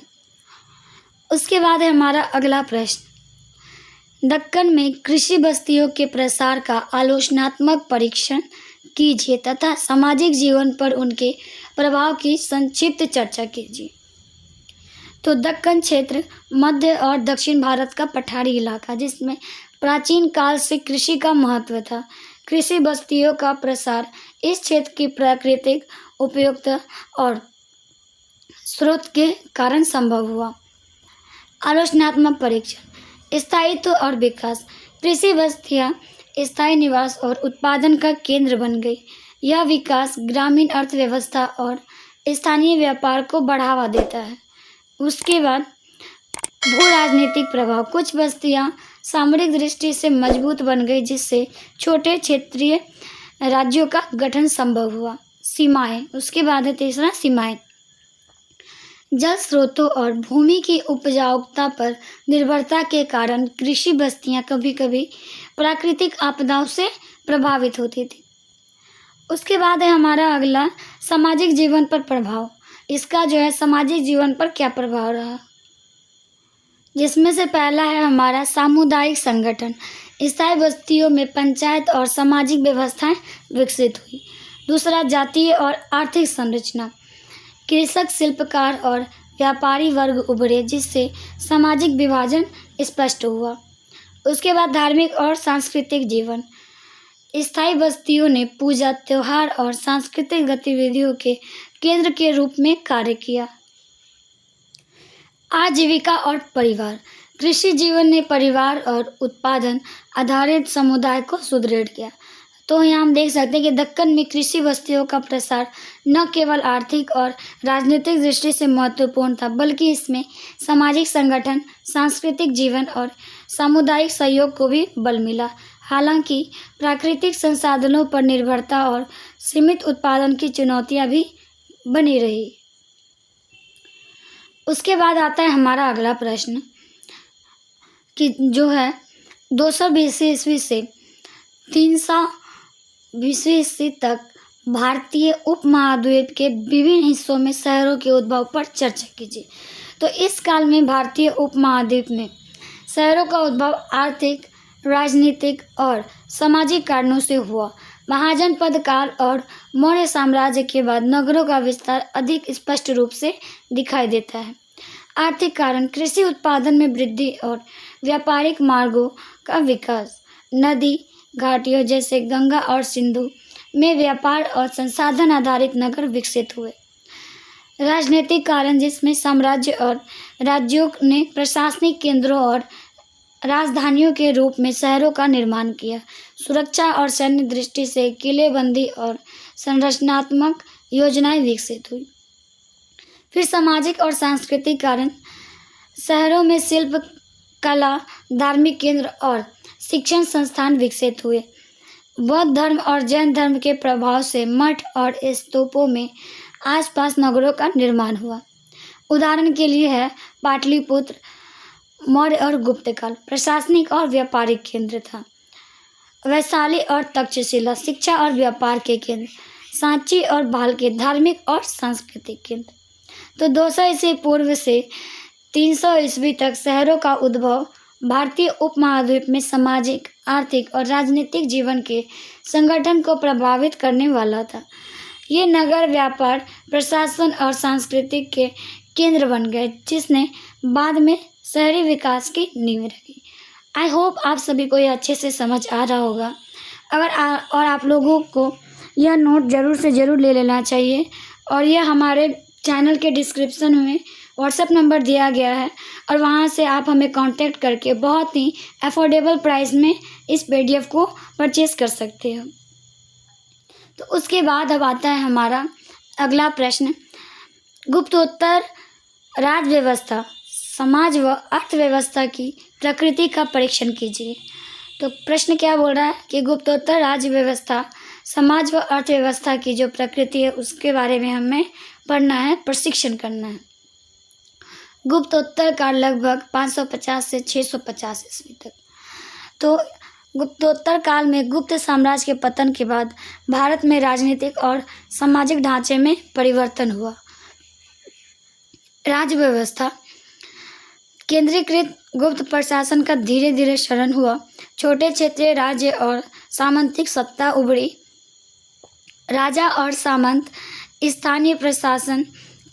Speaker 1: उसके बाद है हमारा अगला प्रश्न, दक्कन में कृषि बस्तियों के प्रसार का आलोचनात्मक परीक्षण कीजिए तथा सामाजिक जीवन पर उनके प्रभाव की संक्षिप्त चर्चा कीजिए। तो दक्कन क्षेत्र मध्य और दक्षिण भारत का पठारी इलाका, जिसमें प्राचीन काल से कृषि का महत्व था। कृषि बस्तियों का प्रसार इस क्षेत्र की प्राकृतिक उपयोगिता और स्रोत के कारण संभव हुआ। आलोचनात्मक परीक्षण, स्थायित्व और विकास। कृषि बस्तियां स्थायी निवास और उत्पादन का केंद्र बन गई। यह विकास ग्रामीण अर्थव्यवस्था और स्थानीय व्यापार को बढ़ावा देता है। उसके बाद भू राजनीतिक प्रभाव, कुछ बस्तियां सामरिक दृष्टि से मजबूत बन गई, जिससे छोटे क्षेत्रीय राज्यों का गठन संभव हुआ। सीमाएं, उसके बाद है तीसरा सीमाएं। जल स्रोतों और भूमि की उपजाऊता पर निर्भरता के कारण कृषि बस्तियां कभी कभी प्राकृतिक आपदाओं से प्रभावित होती थी। उसके बाद है हमारा अगला सामाजिक जीवन पर प्रभाव। इसका जो है सामाजिक जीवन पर क्या प्रभाव रहा, जिसमें से पहला है हमारा सामुदायिक संगठन। स्थायी बस्तियों में पंचायत और सामाजिक व्यवस्थाएं विकसित हुई। दूसरा जातीय और आर्थिक संरचना। कृषक, शिल्पकार और व्यापारी वर्ग उभरे, जिससे सामाजिक विभाजन स्पष्ट हुआ। उसके बाद धार्मिक और सांस्कृतिक जीवन। स्थायी बस्तियों ने पूजा, त्योहार और सांस्कृतिक गतिविधियों के केंद्र के रूप में कार्य किया। आजीविका और परिवार। कृषि जीवन ने परिवार और उत्पादन आधारित समुदाय को सुदृढ़ किया। तो यहाँ हम देख सकते हैं कि दक्कन में कृषि बस्तियों का प्रसार न केवल आर्थिक और राजनीतिक दृष्टि से महत्वपूर्ण था, बल्कि इसमें सामाजिक संगठन, सांस्कृतिक जीवन और सामुदायिक सहयोग को भी बल मिला। हालांकि प्राकृतिक संसाधनों पर निर्भरता और सीमित उत्पादन की चुनौतियां भी बनी रही। उसके बाद आता है हमारा अगला प्रश्न कि जो है 220 ईस्वी से 320 ईस्वी तक भारतीय उपमहाद्वीप के विभिन्न हिस्सों में शहरों के उद्भव पर चर्चा कीजिए। तो इस काल में भारतीय उपमहाद्वीप में शहरों का उद्भव आर्थिक, राजनीतिक और सामाजिक कारणों से हुआ। महाजनपद काल और मौर्य साम्राज्य के बाद नगरों का विस्तार अधिक स्पष्ट रूप से दिखाई देता है। आर्थिक कारण, कृषि उत्पादन में वृद्धि और व्यापारिक मार्गों का विकास। नदी घाटियों जैसे गंगा और सिंधु में व्यापार और संसाधन आधारित नगर विकसित हुए। राजनीतिक कारण, जिसमें साम्राज्य और राज्यों ने प्रशासनिक केंद्रों और राजधानियों के रूप में शहरों का निर्माण किया। सुरक्षा और सैन्य दृष्टि से किलेबंदी और संरचनात्मक योजनाएं विकसित हुई। फिर सामाजिक और सांस्कृतिक कारण, शहरों में शिल्प, कला, धार्मिक केंद्र और शिक्षण संस्थान विकसित हुए। बौद्ध धर्म और जैन धर्म के प्रभाव से मठ और स्तूपों में आसपास नगरों का निर्माण हुआ। उदाहरण के लिए है पाटलिपुत्र। मौर्य और गुप्त काल प्रशासनिक और व्यापारिक केंद्र था। वैशाली और तक्षशिला शिक्षा और व्यापार के केंद्र। सांची और भालके धार्मिक और सांस्कृतिक केंद्र। तो 200 ईस्वी पूर्व से 300 ईस्वी तक शहरों का उद्भव भारतीय उपमहाद्वीप में सामाजिक, आर्थिक और राजनीतिक जीवन के संगठन को प्रभावित करने वाला था। ये नगर व्यापार, प्रशासन और सांस्कृतिक के केंद्र बन गए, जिसने बाद में शहरी विकास की नींव रखी। आई होप आप सभी को यह अच्छे से समझ आ रहा होगा। और आप लोगों को यह नोट ज़रूर से ज़रूर ले लेना चाहिए। और यह हमारे चैनल के डिस्क्रिप्शन में व्हाट्सएप नंबर दिया गया है, और वहाँ से आप हमें कांटेक्ट करके बहुत ही अफोर्डेबल प्राइस में इस PDF को परचेज़ कर सकते हो। तो उसके बाद अब आता है हमारा अगला प्रश्न, गुप्तोत्तर राज व्यवस्था, समाज व अर्थव्यवस्था की प्रकृति का परीक्षण कीजिए। तो प्रश्न क्या बोल रहा है कि गुप्तोत्तर राज्य व्यवस्था, समाज व अर्थव्यवस्था की जो प्रकृति है उसके बारे में हमें पढ़ना है, प्रशिक्षण करना है। गुप्तोत्तर काल लगभग 550 से 650 ईस्वी तक। तो गुप्तोत्तर काल में गुप्त साम्राज्य के पतन के बाद भारत में राजनीतिक और सामाजिक ढांचे में परिवर्तन हुआ। राज्य व्यवस्था, केंद्रीकृत गुप्त प्रशासन का धीरे धीरे क्षरण हुआ। छोटे क्षेत्रीय राज्य और सामंतिक सत्ता उभरी। राजा और सामंत स्थानीय प्रशासन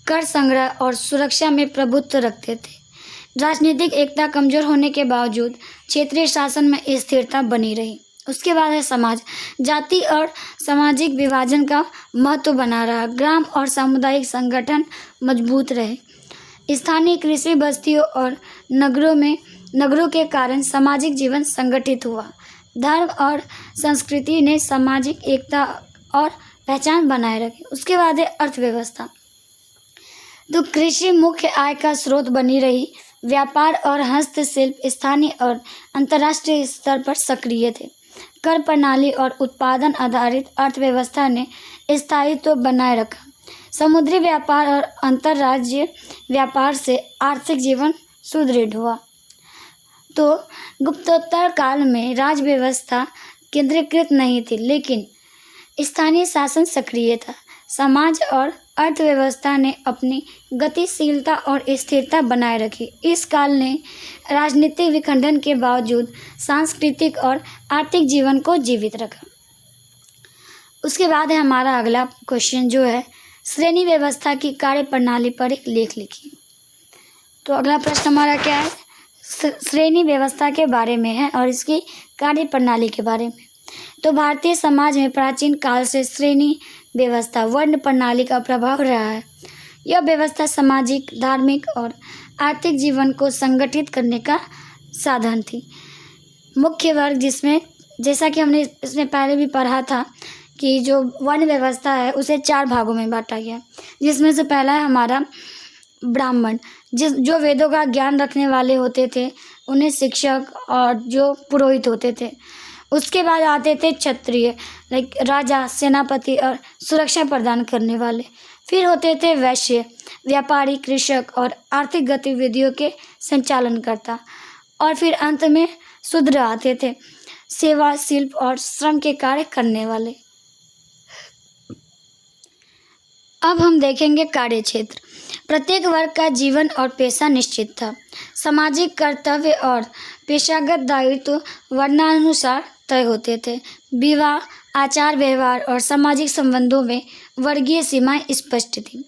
Speaker 1: कर संग्रह और सुरक्षा में प्रभुत्व रखते थे। राजनीतिक एकता कमजोर होने के बावजूद क्षेत्रीय शासन में स्थिरता बनी रही। उसके बाद है समाज। जाति और सामाजिक विभाजन का महत्व बना रहा। ग्राम और सामुदायिक संगठन मजबूत रहे। स्थानीय कृषि बस्तियों और नगरों के कारण सामाजिक जीवन संगठित हुआ। धर्म और संस्कृति ने सामाजिक एकता और पहचान बनाए रखी। उसके बाद है अर्थव्यवस्था। तो कृषि मुख्य आय का स्रोत बनी रही। व्यापार और हस्तशिल्प स्थानीय और अंतर्राष्ट्रीय स्तर पर सक्रिय थे। कर प्रणाली और उत्पादन आधारित अर्थव्यवस्था ने स्थायित्व बनाए रखा। समुद्री व्यापार और अंतर्राज्यीय व्यापार से आर्थिक जीवन सुदृढ़ हुआ। तो गुप्तोत्तर काल में राज्य व्यवस्था केंद्रीकृत नहीं थी, लेकिन स्थानीय शासन सक्रिय था। समाज और अर्थव्यवस्था ने अपनी गतिशीलता और स्थिरता बनाए रखी। इस काल ने राजनीतिक विखंडन के बावजूद सांस्कृतिक और आर्थिक जीवन को जीवित रखा। उसके बाद है हमारा अगला क्वेश्चन जो है श्रेणी व्यवस्था की कार्य प्रणाली पर एक लेख लिखिए। तो अगला प्रश्न हमारा क्या है, श्रेणी व्यवस्था के बारे में है और इसकी कार्य प्रणाली के बारे में। तो भारतीय समाज में प्राचीन काल से श्रेणी व्यवस्था वर्ण प्रणाली का प्रभाव रहा है। यह व्यवस्था सामाजिक, धार्मिक और आर्थिक जीवन को संगठित करने का साधन थी। मुख्य वर्ग जिसमें, जैसा कि हमने इसमें पहले भी पढ़ा था कि जो वर्ण व्यवस्था है उसे 4 भागों में बांटा गया, जिसमें से पहला है हमारा ब्राह्मण, जो वेदों का ज्ञान रखने वाले होते थे, उन्हें शिक्षक और जो पुरोहित होते थे। उसके बाद आते थे क्षत्रिय, लाइक राजा, सेनापति और सुरक्षा प्रदान करने वाले। फिर होते थे वैश्य, व्यापारी, कृषक और आर्थिक गतिविधियों के संचालन करता। और फिर अंत में शूद्र आते थे, सेवा, शिल्प और श्रम के कार्य करने वाले। अब हम देखेंगे कार्य क्षेत्र। प्रत्येक वर्ग का जीवन और पेशा निश्चित था। सामाजिक कर्तव्य और पेशागत दायित्व वर्णानुसार तय होते थे। विवाह, आचार व्यवहार और सामाजिक संबंधों में वर्गीय सीमाएं स्पष्ट थीं।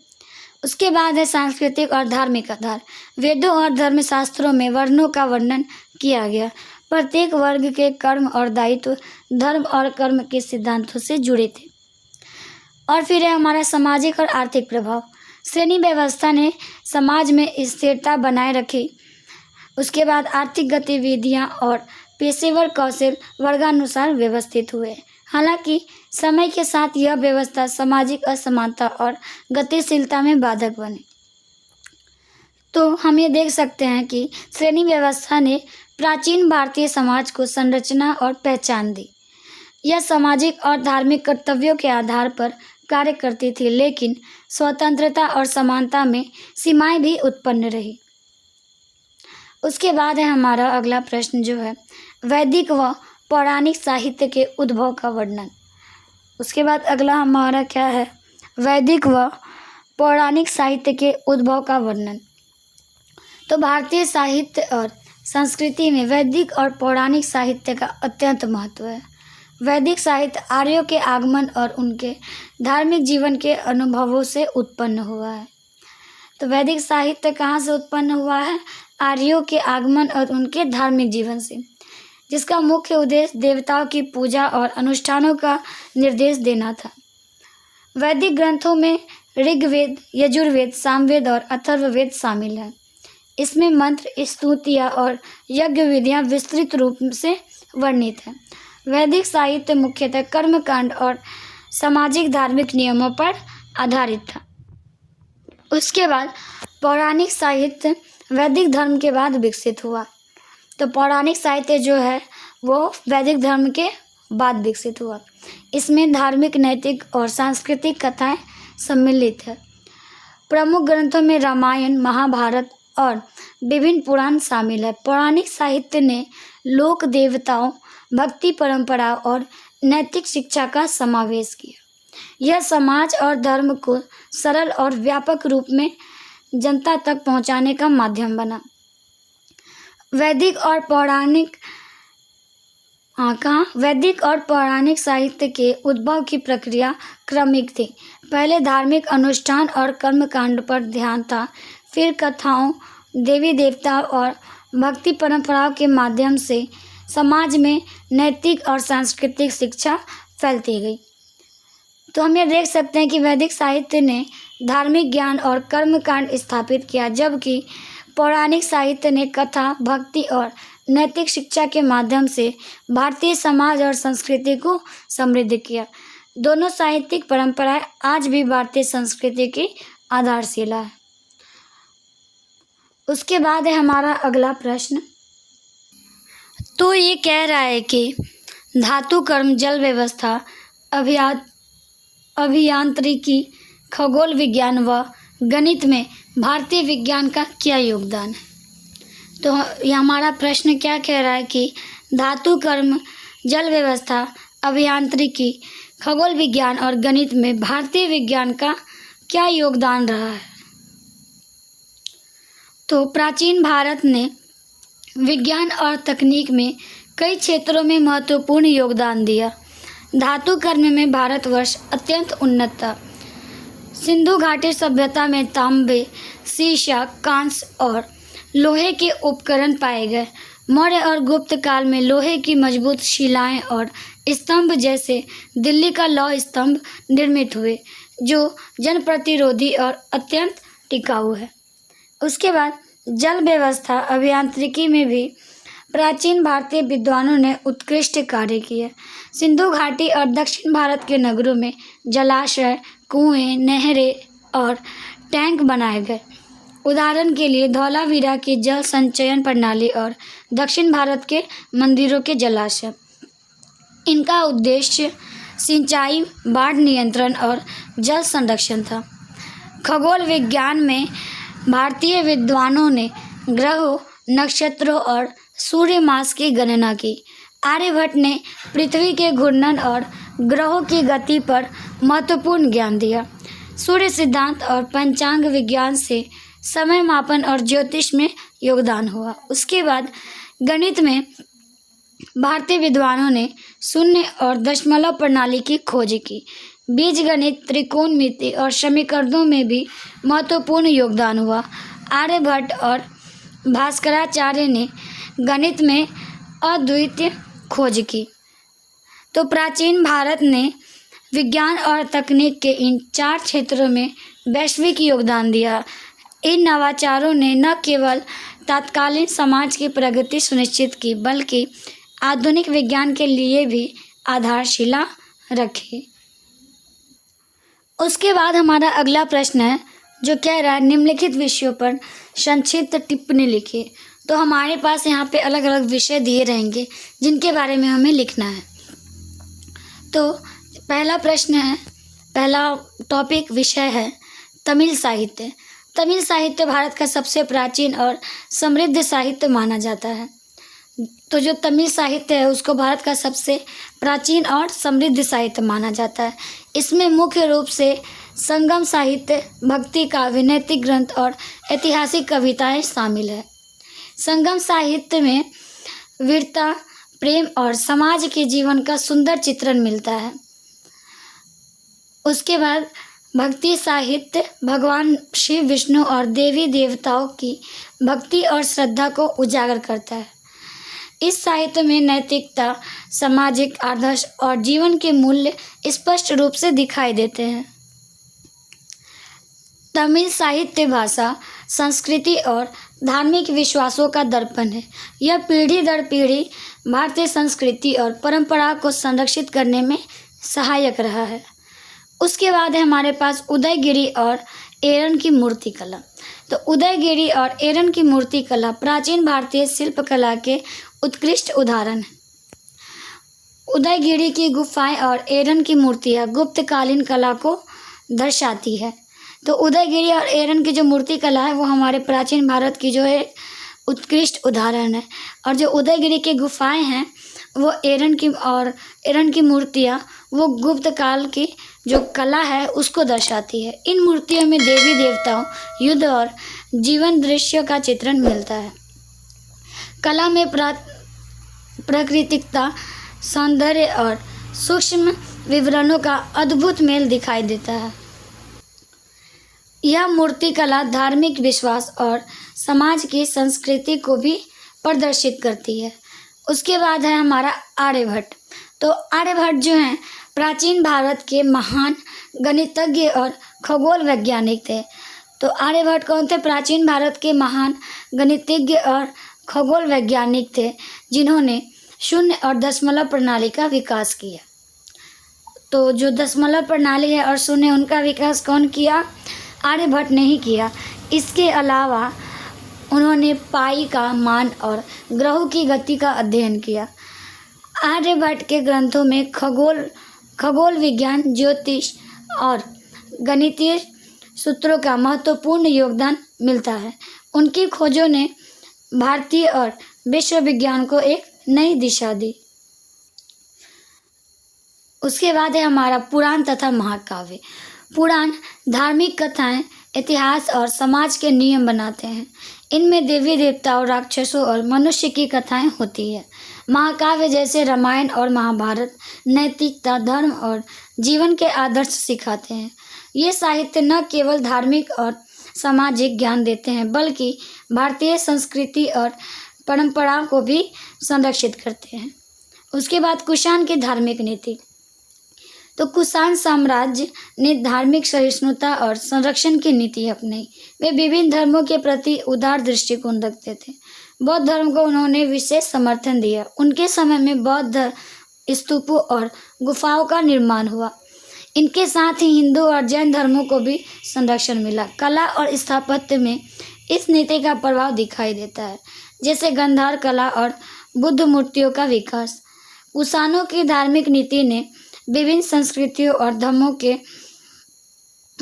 Speaker 1: उसके बाद है सांस्कृतिक और धार्मिक आधार। वेदों और धर्मशास्त्रों में वर्णों का वर्णन किया गया। प्रत्येक वर्ग के कर्म और दायित्व धर्म और कर्म के सिद्धांतों से जुड़े थे। और फिर है हमारा सामाजिक और आर्थिक प्रभाव। श्रेणी व्यवस्था ने समाज में स्थिरता बनाए रखी। उसके बाद आर्थिक गतिविधियां और पेशेवर कौशल वर्गानुसार व्यवस्थित हुए। हालांकि समय के साथ यह व्यवस्था सामाजिक असमानता और गतिशीलता में बाधक बनी। तो हम ये देख सकते हैं कि श्रेणी व्यवस्था ने प्राचीन भारतीय समाज को संरचना और पहचान दी। यह सामाजिक और धार्मिक कर्तव्यों के आधार पर कार्य करती थी, लेकिन स्वतंत्रता और समानता में सीमाएं भी उत्पन्न रही। उसके बाद है हमारा अगला प्रश्न जो है वैदिक व पौराणिक साहित्य के उद्भव का वर्णन। उसके बाद अगला हमारा क्या है वैदिक व पौराणिक साहित्य के उद्भव का वर्णन। तो भारतीय साहित्य और संस्कृति में वैदिक और पौराणिक साहित्य का अत्यंत महत्व है। वैदिक साहित्य आर्यों के आगमन और उनके धार्मिक जीवन के अनुभवों से उत्पन्न हुआ है। तो वैदिक साहित्य कहाँ से उत्पन्न हुआ है? आर्यों के आगमन और उनके धार्मिक जीवन से, जिसका मुख्य उद्देश्य देवताओं की पूजा और अनुष्ठानों का निर्देश देना था। वैदिक ग्रंथों में ऋग्वेद, यजुर्वेद, सामवेद और अथर्ववेद शामिल हैं। इसमें मंत्र, स्तुतियाँ और यज्ञ विधियाँ विस्तृत रूप से वर्णित हैं। वैदिक साहित्य मुख्यतः कर्मकांड और सामाजिक धार्मिक नियमों पर आधारित था। उसके बाद पौराणिक साहित्य वैदिक धर्म के बाद विकसित हुआ। तो पौराणिक साहित्य जो है वो वैदिक धर्म के बाद विकसित हुआ। इसमें धार्मिक, नैतिक और सांस्कृतिक कथाएं सम्मिलित है। प्रमुख ग्रंथों में रामायण, महाभारत और विभिन्न पुराण शामिल है। पौराणिक साहित्य ने लोक देवताओं, भक्ति परंपरा और नैतिक शिक्षा का समावेश किया। यह समाज और धर्म को सरल और व्यापक रूप में जनता तक पहुंचाने का माध्यम बना। वैदिक और पौराणिक कहाँ वैदिक और पौराणिक साहित्य के उद्भव की प्रक्रिया क्रमिक थी। पहले धार्मिक अनुष्ठान और कर्मकांड पर ध्यान था, फिर कथाओं, देवी देवता और भक्ति परंपराओं के माध्यम से समाज में नैतिक और सांस्कृतिक शिक्षा फैलती गई। तो हम ये देख सकते हैं कि वैदिक साहित्य ने धार्मिक ज्ञान और कर्मकांड स्थापित किया, जबकि पौराणिक साहित्य ने कथा, भक्ति और नैतिक शिक्षा के माध्यम से भारतीय समाज और संस्कृति को समृद्ध किया। दोनों साहित्यिक परंपराएं आज भी भारतीय संस्कृति की आधारशिला है। उसके बाद है हमारा अगला प्रश्न। तो ये कह रहा है कि धातु कर्म, जल व्यवस्था, अभियांत्रिकी, खगोल विज्ञान व गणित में भारतीय विज्ञान का क्या योगदान है। तो ये हमारा प्रश्न क्या कह रहा है कि धातु कर्म, जल व्यवस्था, अभियांत्रिकी, खगोल विज्ञान और गणित में भारतीय विज्ञान का क्या योगदान रहा है। तो प्राचीन भारत ने विज्ञान और तकनीक में कई क्षेत्रों में महत्वपूर्ण योगदान दिया। धातु कर्म में भारतवर्ष अत्यंत उन्नत था। सिंधु घाटी सभ्यता में तांबे, सीसा, कांस्य और लोहे के उपकरण पाए गए। मौर्य और गुप्त काल में लोहे की मजबूत शिलाएं और स्तंभ जैसे दिल्ली का लौह स्तंभ निर्मित हुए, जो जन प्रतिरोधी और अत्यंत टिकाऊ है। उसके बाद जल व्यवस्था, अभियांत्रिकी में भी प्राचीन भारतीय विद्वानों ने उत्कृष्ट कार्य किए। सिंधु घाटी और दक्षिण भारत के नगरों में जलाशय, कुएं, नहरें और टैंक बनाए गए। उदाहरण के लिए धौलावीरा की जल संचयन प्रणाली और दक्षिण भारत के मंदिरों के जलाशय। इनका उद्देश्य सिंचाई, बाढ़ नियंत्रण और जल संरक्षण था। खगोल विज्ञान में भारतीय विद्वानों ने ग्रहों, नक्षत्रों और सूर्य मास की गणना की। आर्यभट्ट ने पृथ्वी के घूर्णन और ग्रहों की गति पर महत्वपूर्ण ज्ञान दिया। सूर्य सिद्धांत और पंचांग विज्ञान से समय मापन और ज्योतिष में योगदान हुआ। उसके बाद गणित में भारतीय विद्वानों ने शून्य और दशमलव प्रणाली की खोज की। बीजगणित, त्रिकोणमिति और समीकरणों में भी महत्वपूर्ण योगदान हुआ। आर्यभट्ट और भास्कराचार्य ने गणित में अद्वितीय खोज की। तो प्राचीन भारत ने विज्ञान और तकनीक के इन 4 क्षेत्रों में वैश्विक योगदान दिया। इन नवाचारों ने न केवल तत्कालीन समाज की प्रगति सुनिश्चित की, बल्कि आधुनिक विज्ञान के लिए भी आधारशिला रखी। उसके बाद हमारा अगला प्रश्न है, जो कह रहा है निम्नलिखित विषयों पर संक्षिप्त टिप्पणी लिखिए। तो हमारे पास यहाँ पे अलग अलग विषय दिए रहेंगे जिनके बारे में हमें लिखना है। तो पहला प्रश्न है, पहला टॉपिक विषय है तमिल साहित्य। तमिल साहित्य भारत का सबसे प्राचीन और समृद्ध साहित्य माना जाता है। तो जो तमिल साहित्य है उसको भारत का सबसे प्राचीन और समृद्ध साहित्य माना जाता है। इसमें मुख्य रूप से संगम साहित्य, भक्ति काव्य, नैतिक ग्रंथ और ऐतिहासिक कविताएं शामिल है। संगम साहित्य में वीरता, प्रेम और समाज के जीवन का सुंदर चित्रण मिलता है। उसके बाद भक्ति साहित्य भगवान शिव, विष्णु और देवी देवताओं की भक्ति और श्रद्धा को उजागर करता है। इस साहित्य में नैतिकता, सामाजिक आदर्श और जीवन के मूल्य स्पष्ट रूप से दिखाई देते हैं। तमिल साहित्य भाषा, संस्कृति और धार्मिक विश्वासों का दर्पण है। यह पीढ़ी दर पीढ़ी भारतीय संस्कृति और परंपरा को संरक्षित करने में सहायक रहा है। उसके बाद है हमारे पास उदयगिरि और एरन की मूर्ति कला। तो उदयगिरि और एरन की मूर्ति कला प्राचीन भारतीय शिल्पकला के उत्कृष्ट उदाहरण हैं। उदयगिरि की गुफाएं और एरन की मूर्तियां गुप्तकालीन कला को दर्शाती है। तो उदयगिरि और एरन की जो मूर्ति कला है वो हमारे प्राचीन भारत की जो है उत्कृष्ट उदाहरण है। और जो उदयगिरि की गुफाएं हैं वो एरन की मूर्तियां वो गुप्त काल की जो कला है उसको दर्शाती है। इन मूर्तियों में देवी देवताओं, युद्ध और जीवन दृश्यों का चित्रण मिलता है। कला में प्राकृतिकता, सौंदर्य और सूक्ष्म विवरणों का अद्भुत मेल दिखाई देता है। यह मूर्तिकला धार्मिक विश्वास और समाज की संस्कृति को भी प्रदर्शित करती है। उसके बाद है हमारा आर्यभट्ट। तो आर्यभट्ट जो हैं प्राचीन भारत के महान गणितज्ञ और खगोल वैज्ञानिक थे। तो आर्यभट्ट कौन थे? प्राचीन भारत के महान गणितज्ञ और खगोल वैज्ञानिक थे जिन्होंने शून्य और दशमलव प्रणाली का विकास किया। तो जो दशमलव प्रणाली है और शून्य, उनका विकास कौन किया? आर्यभट्ट ने ही किया। इसके अलावा उन्होंने पाई का मान और ग्रहों की गति का अध्ययन किया। आर्यभट्ट के ग्रंथों में खगोल विज्ञान, ज्योतिष और गणितीय सूत्रों का महत्वपूर्ण योगदान मिलता है। उनकी खोजों ने भारतीय और विश्व विज्ञान को एक नई दिशा दी। उसके बाद है हमारा पुराण तथा महाकाव्य। पुराण धार्मिक कथाएं, इतिहास और समाज के नियम बनाते हैं। इनमें देवी देवताओं, राक्षसों और मनुष्य की कथाएं होती है। महाकाव्य जैसे रामायण और महाभारत नैतिकता, धर्म और जीवन के आदर्श सिखाते हैं। ये साहित्य न केवल धार्मिक और सामाजिक ज्ञान देते हैं बल्कि भारतीय संस्कृति और परंपराओं को भी संरक्षित करते हैं। उसके बाद कुषाण की धार्मिक नीति। तो कुषाण साम्राज्य ने धार्मिक सहिष्णुता और संरक्षण की नीति अपनाई। वे विभिन्न धर्मों के प्रति उदार दृष्टिकोण रखते थे। बौद्ध धर्म को उन्होंने विशेष समर्थन दिया। उनके समय में बौद्ध स्तूपों और गुफाओं का निर्माण हुआ। इनके साथ ही हिंदू और जैन धर्मों को भी संरक्षण मिला। कला और स्थापत्य में इस नीति का प्रभाव दिखाई देता है, जैसे गांधार कला और बुद्ध मूर्तियों का विकास। कुषाणों की धार्मिक नीति ने विभिन्न संस्कृतियों और धर्मों के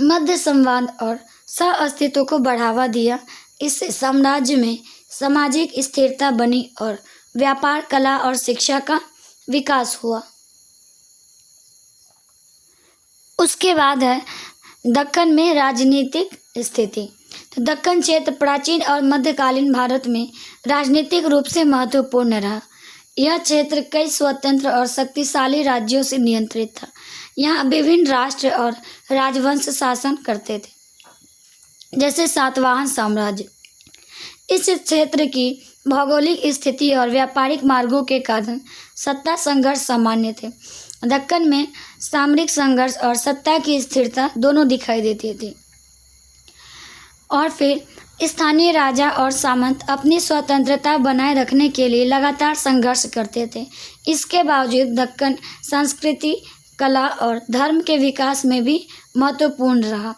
Speaker 1: मध्य संवाद और सह अस्तित्व को बढ़ावा दिया। इससे साम्राज्य में सामाजिक स्थिरता बनी और व्यापार, कला और शिक्षा का विकास हुआ। उसके बाद है दक्कन में राजनीतिक स्थिति। तो दक्कन क्षेत्र प्राचीन और मध्यकालीन भारत में राजनीतिक रूप से महत्वपूर्ण रहा। यह क्षेत्र कई स्वतंत्र और शक्तिशाली राज्यों से नियंत्रित था। यहाँ विभिन्न राष्ट्र और राजवंश शासन करते थे, जैसे सातवाहन साम्राज्य। इस क्षेत्र की भौगोलिक स्थिति और व्यापारिक मार्गों के कारण सत्ता संघर्ष सामान्य थे। दक्कन में सामरिक संघर्ष और सत्ता की स्थिरता दोनों दिखाई देती थी। और फिर स्थानीय राजा और सामंत अपनी स्वतंत्रता बनाए रखने के लिए लगातार संघर्ष करते थे। इसके बावजूद दक्कन संस्कृति, कला और धर्म के विकास में भी महत्वपूर्ण रहा।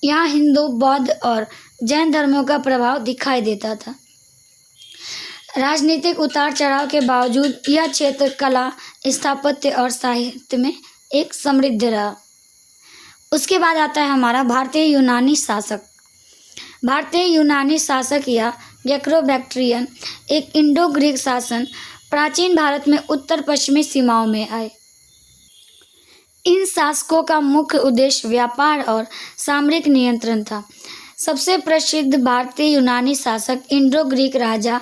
Speaker 1: यहाँ हिंदू, बौद्ध और जैन धर्मों का प्रभाव दिखाई देता था। राजनीतिक उतार चढ़ाव के बावजूद यह क्षेत्र कला, स्थापत्य और साहित्य में एक समृद्ध रहा। उसके बाद आता है हमारा भारतीय यूनानी शासक। भारतीय यूनानी शासक या ग्रेको-बैक्ट्रियन एक इंडो ग्रीक शासन प्राचीन भारत में उत्तर पश्चिमी सीमाओं में आए। इन शासकों का मुख्य उद्देश्य व्यापार और सामरिक नियंत्रण था। सबसे प्रसिद्ध भारतीय यूनानी शासक इंडो ग्रीक राजा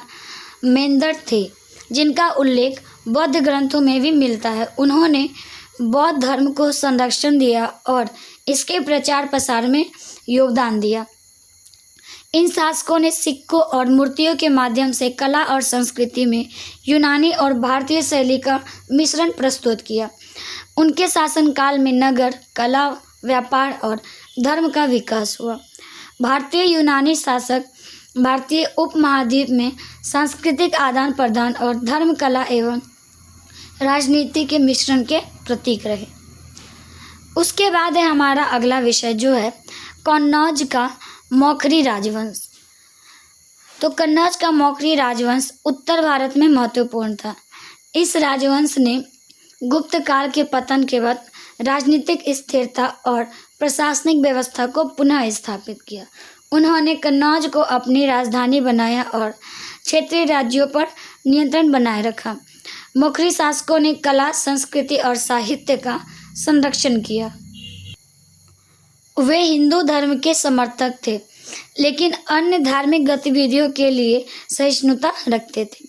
Speaker 1: मेंदर थे, जिनका उल्लेख बौद्ध ग्रंथों में भी मिलता है। उन्होंने बौद्ध धर्म को संरक्षण दिया और इसके प्रचार प्रसार में योगदान दिया। इन शासकों ने सिक्कों और मूर्तियों के माध्यम से कला और संस्कृति में यूनानी और भारतीय शैली का मिश्रण प्रस्तुत किया। उनके शासनकाल में नगर, कला, व्यापार और धर्म का विकास हुआ। भारतीय यूनानी शासक भारतीय उपमहाद्वीप में सांस्कृतिक आदान प्रदान और धर्म, कला एवं राजनीति के मिश्रण के प्रतीक रहे। उसके बाद है हमारा अगला विषय जो है कन्नौज का मौखरी राजवंश। तो कन्नौज का मौखरी राजवंश उत्तर भारत में महत्वपूर्ण था। इस राजवंश ने गुप्त काल के पतन के बाद राजनीतिक स्थिरता और प्रशासनिक व्यवस्था को पुनः स्थापित किया। उन्होंने कन्नौज को अपनी राजधानी बनाया और क्षेत्रीय राज्यों पर नियंत्रण बनाए रखा। मौखरी शासकों ने कला, संस्कृति और साहित्य का संरक्षण किया। वे हिंदू धर्म के समर्थक थे, लेकिन अन्य धार्मिक गतिविधियों के लिए सहिष्णुता रखते थे।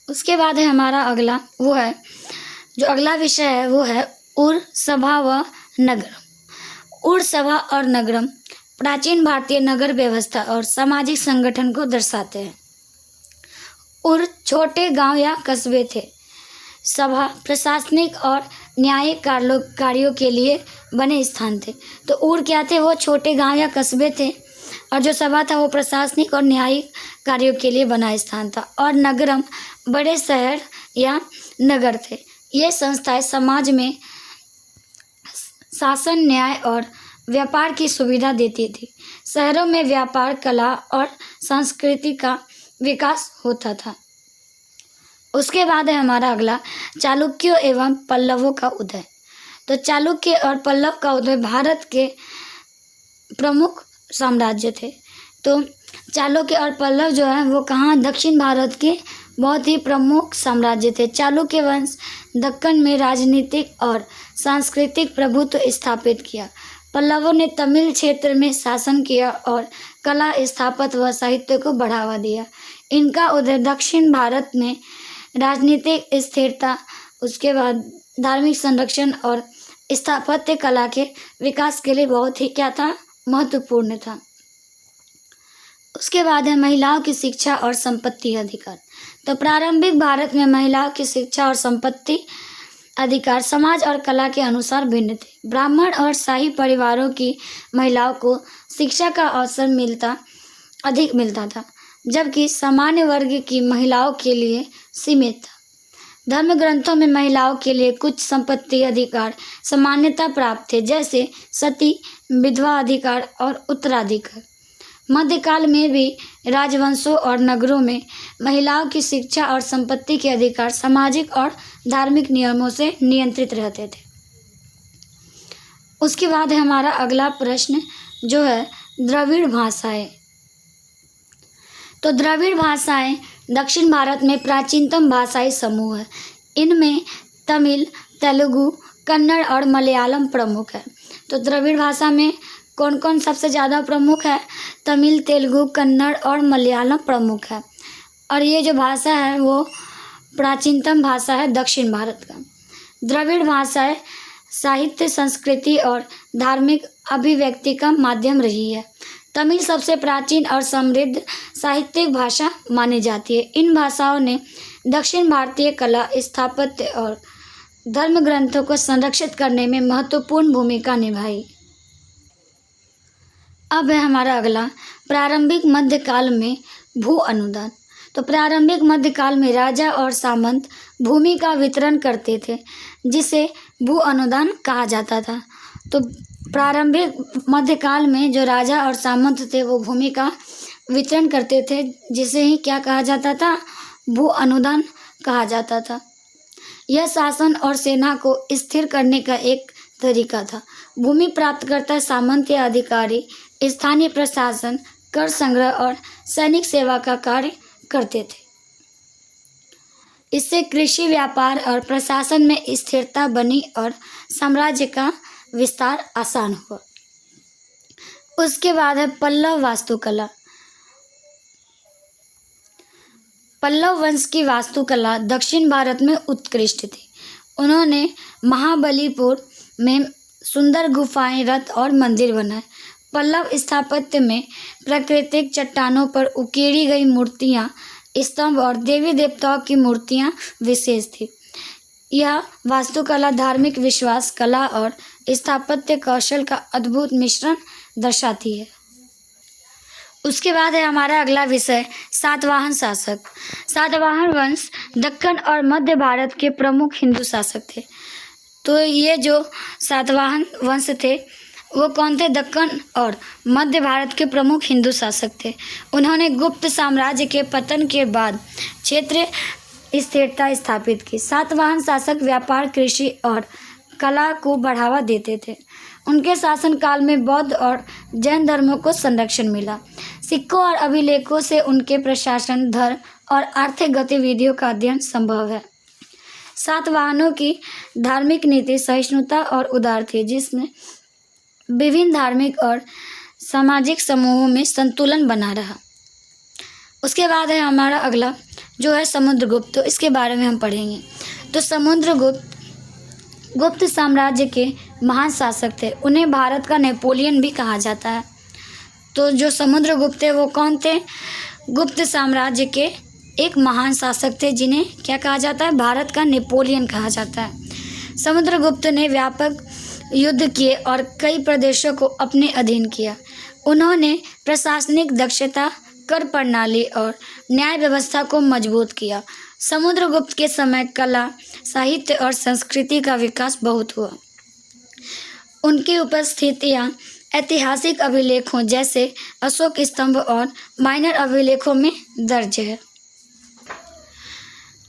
Speaker 1: उसके बाद है हमारा अगला वो है जो अगला विषय है वो है उर सभा व नगरम। उर सभा और नगरम प्राचीन भारतीय नगर व्यवस्था और सामाजिक संगठन को दर्शाते हैं। उर छोटे गांव या कस्बे थे। सभा प्रशासनिक और न्यायिक कार्यों के लिए बने स्थान थे। तो उर क्या थे, वो छोटे गांव या कस्बे थे, और जो सभा था वो प्रशासनिक और न्यायिक कार्यों के लिए बना स्थान था। और नगरम बड़े शहर या नगर थे। ये संस्थाएं समाज में शासन, न्याय और व्यापार की सुविधा देती थी। शहरों में व्यापार, कला और संस्कृति का विकास होता था। उसके बाद है हमारा अगला चालुक्यों एवं पल्लवों का उदय। तो चालुक्य और पल्लव का उदय भारत के प्रमुख साम्राज्य थे। तो चालुक्य और पल्लव जो है वो कहाँ, दक्षिण भारत के बहुत ही प्रमुख साम्राज्य थे। चालुक्य वंश दक्कन में राजनीतिक और सांस्कृतिक प्रभुत्व स्थापित किया। पल्लवों ने तमिल क्षेत्र में शासन किया और कला, स्थापत्य व साहित्य को बढ़ावा दिया। इनका उदय दक्षिण भारत में राजनीतिक स्थिरता, उसके बाद धार्मिक संरक्षण और स्थापत्य कला के विकास के लिए बहुत ही क्या था, महत्वपूर्ण था। उसके बाद है महिलाओं की शिक्षा और संपत्ति अधिकार। तो प्रारंभिक भारत में महिलाओं की शिक्षा और संपत्ति अधिकार समाज और कला के अनुसार भिन्न थे। ब्राह्मण और शाही परिवारों की महिलाओं को शिक्षा का अवसर अधिक मिलता था, जबकि सामान्य वर्ग की महिलाओं के लिए सीमित था। धर्म ग्रंथों में महिलाओं के लिए कुछ संपत्ति अधिकार सामान्यता प्राप्त थे, जैसे सती, विधवा अधिकार और उत्तराधिकार। मध्यकाल में भी राजवंशों और नगरों में महिलाओं की शिक्षा और संपत्ति के अधिकार सामाजिक और धार्मिक नियमों से नियंत्रित रहते थे। उसके बाद है हमारा अगला प्रश्न जो है द्रविड़ भाषाएं। तो द्रविड़ भाषाएं दक्षिण भारत में प्राचीनतम भाषाई समूह है। इनमें तमिल, तेलुगु, कन्नड़ और मलयालम प्रमुख है। तो द्रविड़ भाषा में कौन कौन सबसे ज़्यादा प्रमुख है? तमिल, तेलुगु, कन्नड़ और मलयालम प्रमुख है। और ये जो भाषा है वो प्राचीनतम भाषा है दक्षिण भारत का। द्रविड़ भाषाएं साहित्य, संस्कृति और धार्मिक अभिव्यक्ति का माध्यम रही है। तमिल सबसे प्राचीन और समृद्ध साहित्यिक भाषा मानी जाती है। इन भाषाओं ने दक्षिण भारतीय कला, स्थापत्य और धर्म ग्रंथों को संरक्षित करने में महत्वपूर्ण भूमिका निभाई। अब है हमारा अगला प्रारंभिक मध्यकाल में भू अनुदान। तो प्रारंभिक मध्यकाल में राजा और सामंत भूमि का वितरण करते थे, जिसे भू अनुदान कहा जाता था। तो प्रारंभिक मध्यकाल में जो राजा और सामंत थे वो भूमि का वितरण करते थे, जिसे ही क्या कहा जाता था, भू अनुदान कहा जाता था। यह शासन और सेना को स्थिर करने का एक तरीका था। भूमि प्राप्तकर्ता सामंत या अधिकारी स्थानीय प्रशासन, कर संग्रह और सैनिक सेवा का कार्य करते थे। इससे कृषि, व्यापार और प्रशासन में स्थिरता बनी और साम्राज्य का विस्तार आसान हुआ। उसके बाद है पल्लव वास्तुकला। पल्लव वंश की वास्तुकला दक्षिण भारत में उत्कृष्ट थी। उन्होंने महाबलीपुर में सुंदर गुफाएं, रथ और मंदिर बनाए। पल्लव स्थापत्य में प्राकृतिक चट्टानों पर उकेरी गई मूर्तियां, स्तंभ और देवी देवताओं की मूर्तियां विशेष थी। यह वास्तुकला धार्मिक विश्वास, कला और स्थापत्य कौशल का अद्भुत मिश्रण दर्शाती है। उसके बाद है हमारा अगला विषय सातवाहन शासक। सातवाहन वंश दक्कन और मध्य भारत के प्रमुख हिंदू शासक थे। तो ये जो सातवाहन वंश थे वो कौन थे? दक्कन और मध्य भारत के प्रमुख हिंदू शासक थे। उन्होंने गुप्त साम्राज्य के पतन के बाद क्षेत्रीय स्थिरता स्थापित की। सातवाहन शासक व्यापार, कृषि और कला को बढ़ावा देते थे। उनके शासनकाल में बौद्ध और जैन धर्मों को संरक्षण मिला। सिक्कों और अभिलेखों से उनके प्रशासन, धर्म और आर्थिक गतिविधियों का अध्ययन संभव है। सातवाहनों की धार्मिक नीति सहिष्णुता और उदार थी, जिसमें विभिन्न धार्मिक और सामाजिक समूहों में संतुलन बना रहा। उसके बाद है हमारा अगला जो है समुद्रगुप्त, तो इसके बारे में हम पढ़ेंगे। तो समुद्रगुप्त गुप्त साम्राज्य के महान शासक थे। उन्हें भारत का नेपोलियन भी कहा जाता है। तो जो समुद्रगुप्त थे वो कौन थे? गुप्त साम्राज्य के एक महान शासक थे जिन्हें क्या कहा जाता है? भारत का नेपोलियन कहा जाता है। समुद्रगुप्त ने व्यापक युद्ध किए और कई प्रदेशों को अपने अधीन किया। उन्होंने प्रशासनिक दक्षता, कर प्रणाली और न्याय व्यवस्था को मजबूत किया। समुद्रगुप्त के समय कला, साहित्य और संस्कृति का विकास बहुत हुआ। उनकी उपस्थितियाँ ऐतिहासिक अभिलेखों जैसे अशोक स्तंभ और माइनर अभिलेखों में दर्ज है।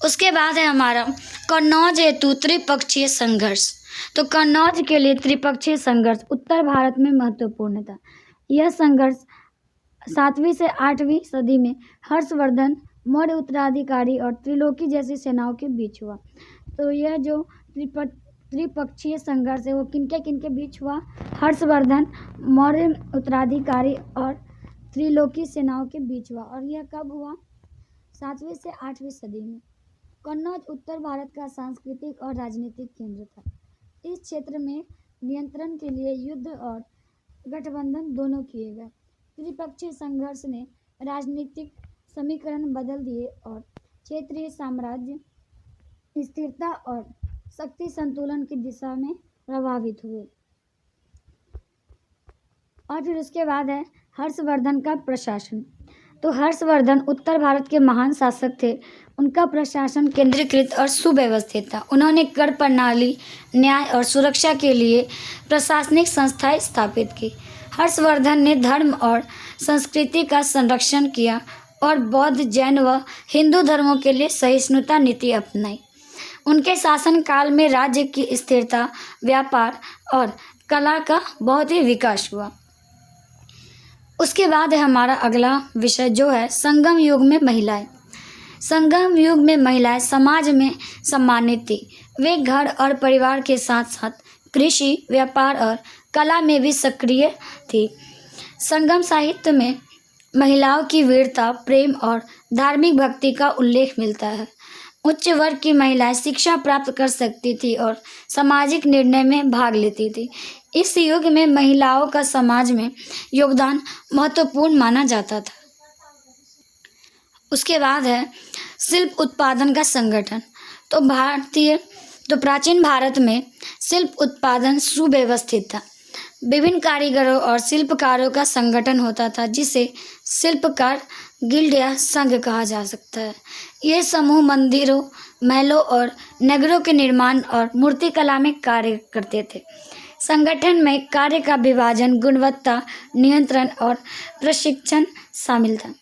Speaker 1: उसके बाद है हमारा कन्नौज हेतु त्रिपक्षीय संघर्ष। तो कन्नौज के लिए त्रिपक्षीय संघर्ष उत्तर भारत में महत्वपूर्ण था। यह संघर्ष 7वीं से 8वीं सदी में हर्षवर्धन, मौर्य उत्तराधिकारी और त्रिलोकी जैसी सेनाओं के बीच हुआ। तो यह जो त्रिपक्षीय संघर्ष है वो किनके बीच हुआ? हर्षवर्धन, मौर्य उत्तराधिकारी और त्रिलोकी सेनाओं के बीच हुआ। और यह कब हुआ? 7वीं से 8वीं सदी में। कन्नौज उत्तर भारत का सांस्कृतिक और राजनीतिक केंद्र था। इस क्षेत्र में नियंत्रण के लिए युद्ध और गठबंधन दोनों किए गए। त्रिपक्षीय संघर्ष ने राजनीतिक समीकरण बदल दिए और क्षेत्रीय साम्राज्य स्थिरता और शक्ति संतुलन की दिशा में प्रभावित हुए। और फिर उसके बाद है हर्षवर्धन का प्रशासन। तो हर्षवर्धन उत्तर भारत के महान शासक थे। उनका प्रशासन केंद्रीकृत और सुव्यवस्थित था। उन्होंने कर प्रणाली, न्याय और सुरक्षा के लिए प्रशासनिक संस्थाएं स्थापित की। हर्षवर्धन ने धर्म और संस्कृति का संरक्षण किया और बौद्ध, जैन व हिंदू धर्मों के लिए सहिष्णुता नीति अपनाई। उनके शासनकाल में राज्य की स्थिरता, व्यापार और कला का बहुत ही विकास हुआ। उसके बाद है हमारा अगला विषय जो है संगम युग में महिलाएं। संगम युग में महिलाएं समाज में सम्मानित थी। वे घर और परिवार के साथ साथ कृषि, व्यापार और कला में भी सक्रिय थी। संगम साहित्य में महिलाओं की वीरता, प्रेम और धार्मिक भक्ति का उल्लेख मिलता है। उच्च वर्ग की महिलाएं शिक्षा प्राप्त कर सकती थी और सामाजिक निर्णय में भाग लेती थी। इस युग में महिलाओं का समाज में योगदान महत्वपूर्ण माना जाता था। उसके बाद है शिल्प उत्पादन का संगठन। तो प्राचीन भारत में शिल्प उत्पादन सुव्यवस्थित था। विभिन्न कारीगरों और शिल्पकारों का संगठन होता था जिसे शिल्पकार गिल्ड या संघ कहा जा सकता है। ये समूह मंदिरों, महलों और नगरों के निर्माण और मूर्तिकला में कार्य करते थे। संगठन में कार्य का विभाजन, गुणवत्ता नियंत्रण और प्रशिक्षण शामिल था।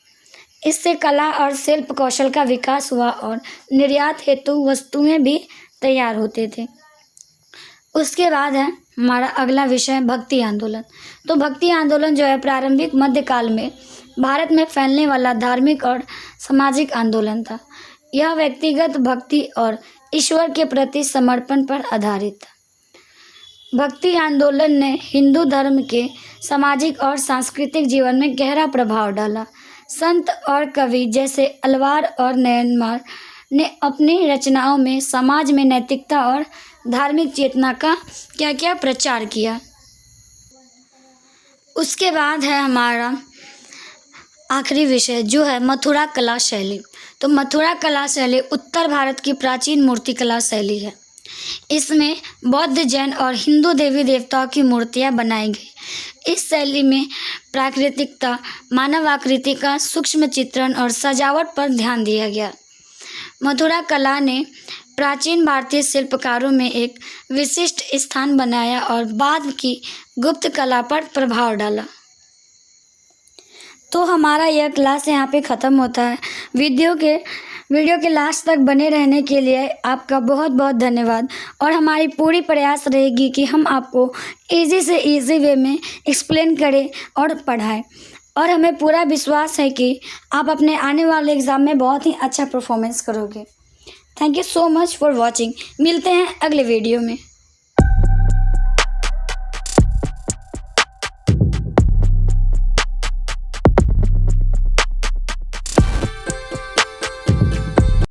Speaker 1: इससे कला और शिल्प कौशल का विकास हुआ और निर्यात हेतु वस्तुएं भी तैयार होते थे। उसके बाद है हमारा अगला विषय भक्ति आंदोलन। तो भक्ति आंदोलन जो है प्रारंभिक मध्यकाल में भारत में फैलने वाला धार्मिक और सामाजिक आंदोलन था। यह व्यक्तिगत भक्ति और ईश्वर के प्रति समर्पण पर आधारित था। भक्ति आंदोलन ने हिंदू धर्म के सामाजिक और सांस्कृतिक जीवन में गहरा प्रभाव डाला। संत और कवि जैसे अलवार और नयनमार ने अपनी रचनाओं में समाज में नैतिकता और धार्मिक चेतना का क्या प्रचार किया। उसके बाद है हमारा आखिरी विषय जो है मथुरा कला शैली। तो मथुरा कला शैली उत्तर भारत की प्राचीन मूर्तिकला शैली है। इसमें बौद्ध, जैन और हिंदू देवी देवताओं की मूर्तियां बनाई गई। इस शैली में प्राकृतिकता, मानव आकृति का सूक्ष्म चित्रण और सजावट पर ध्यान दिया गया। मथुरा कला ने प्राचीन भारतीय शिल्पकारों में एक विशिष्ट स्थान बनाया और बाद की गुप्त कला पर प्रभाव डाला। तो हमारा यह क्लास यहाँ पे ख़त्म होता है। वीडियो के लास्ट तक बने रहने के लिए आपका बहुत बहुत धन्यवाद। और हमारी पूरी प्रयास रहेगी कि हम आपको इजी से इजी वे में एक्सप्लेन करें और पढ़ाएं। और हमें पूरा विश्वास है कि आप अपने आने वाले एग्ज़ाम में बहुत ही अच्छा परफॉर्मेंस करोगे। Thank you so much for watching. मिलते हैं अगले वीडियो में।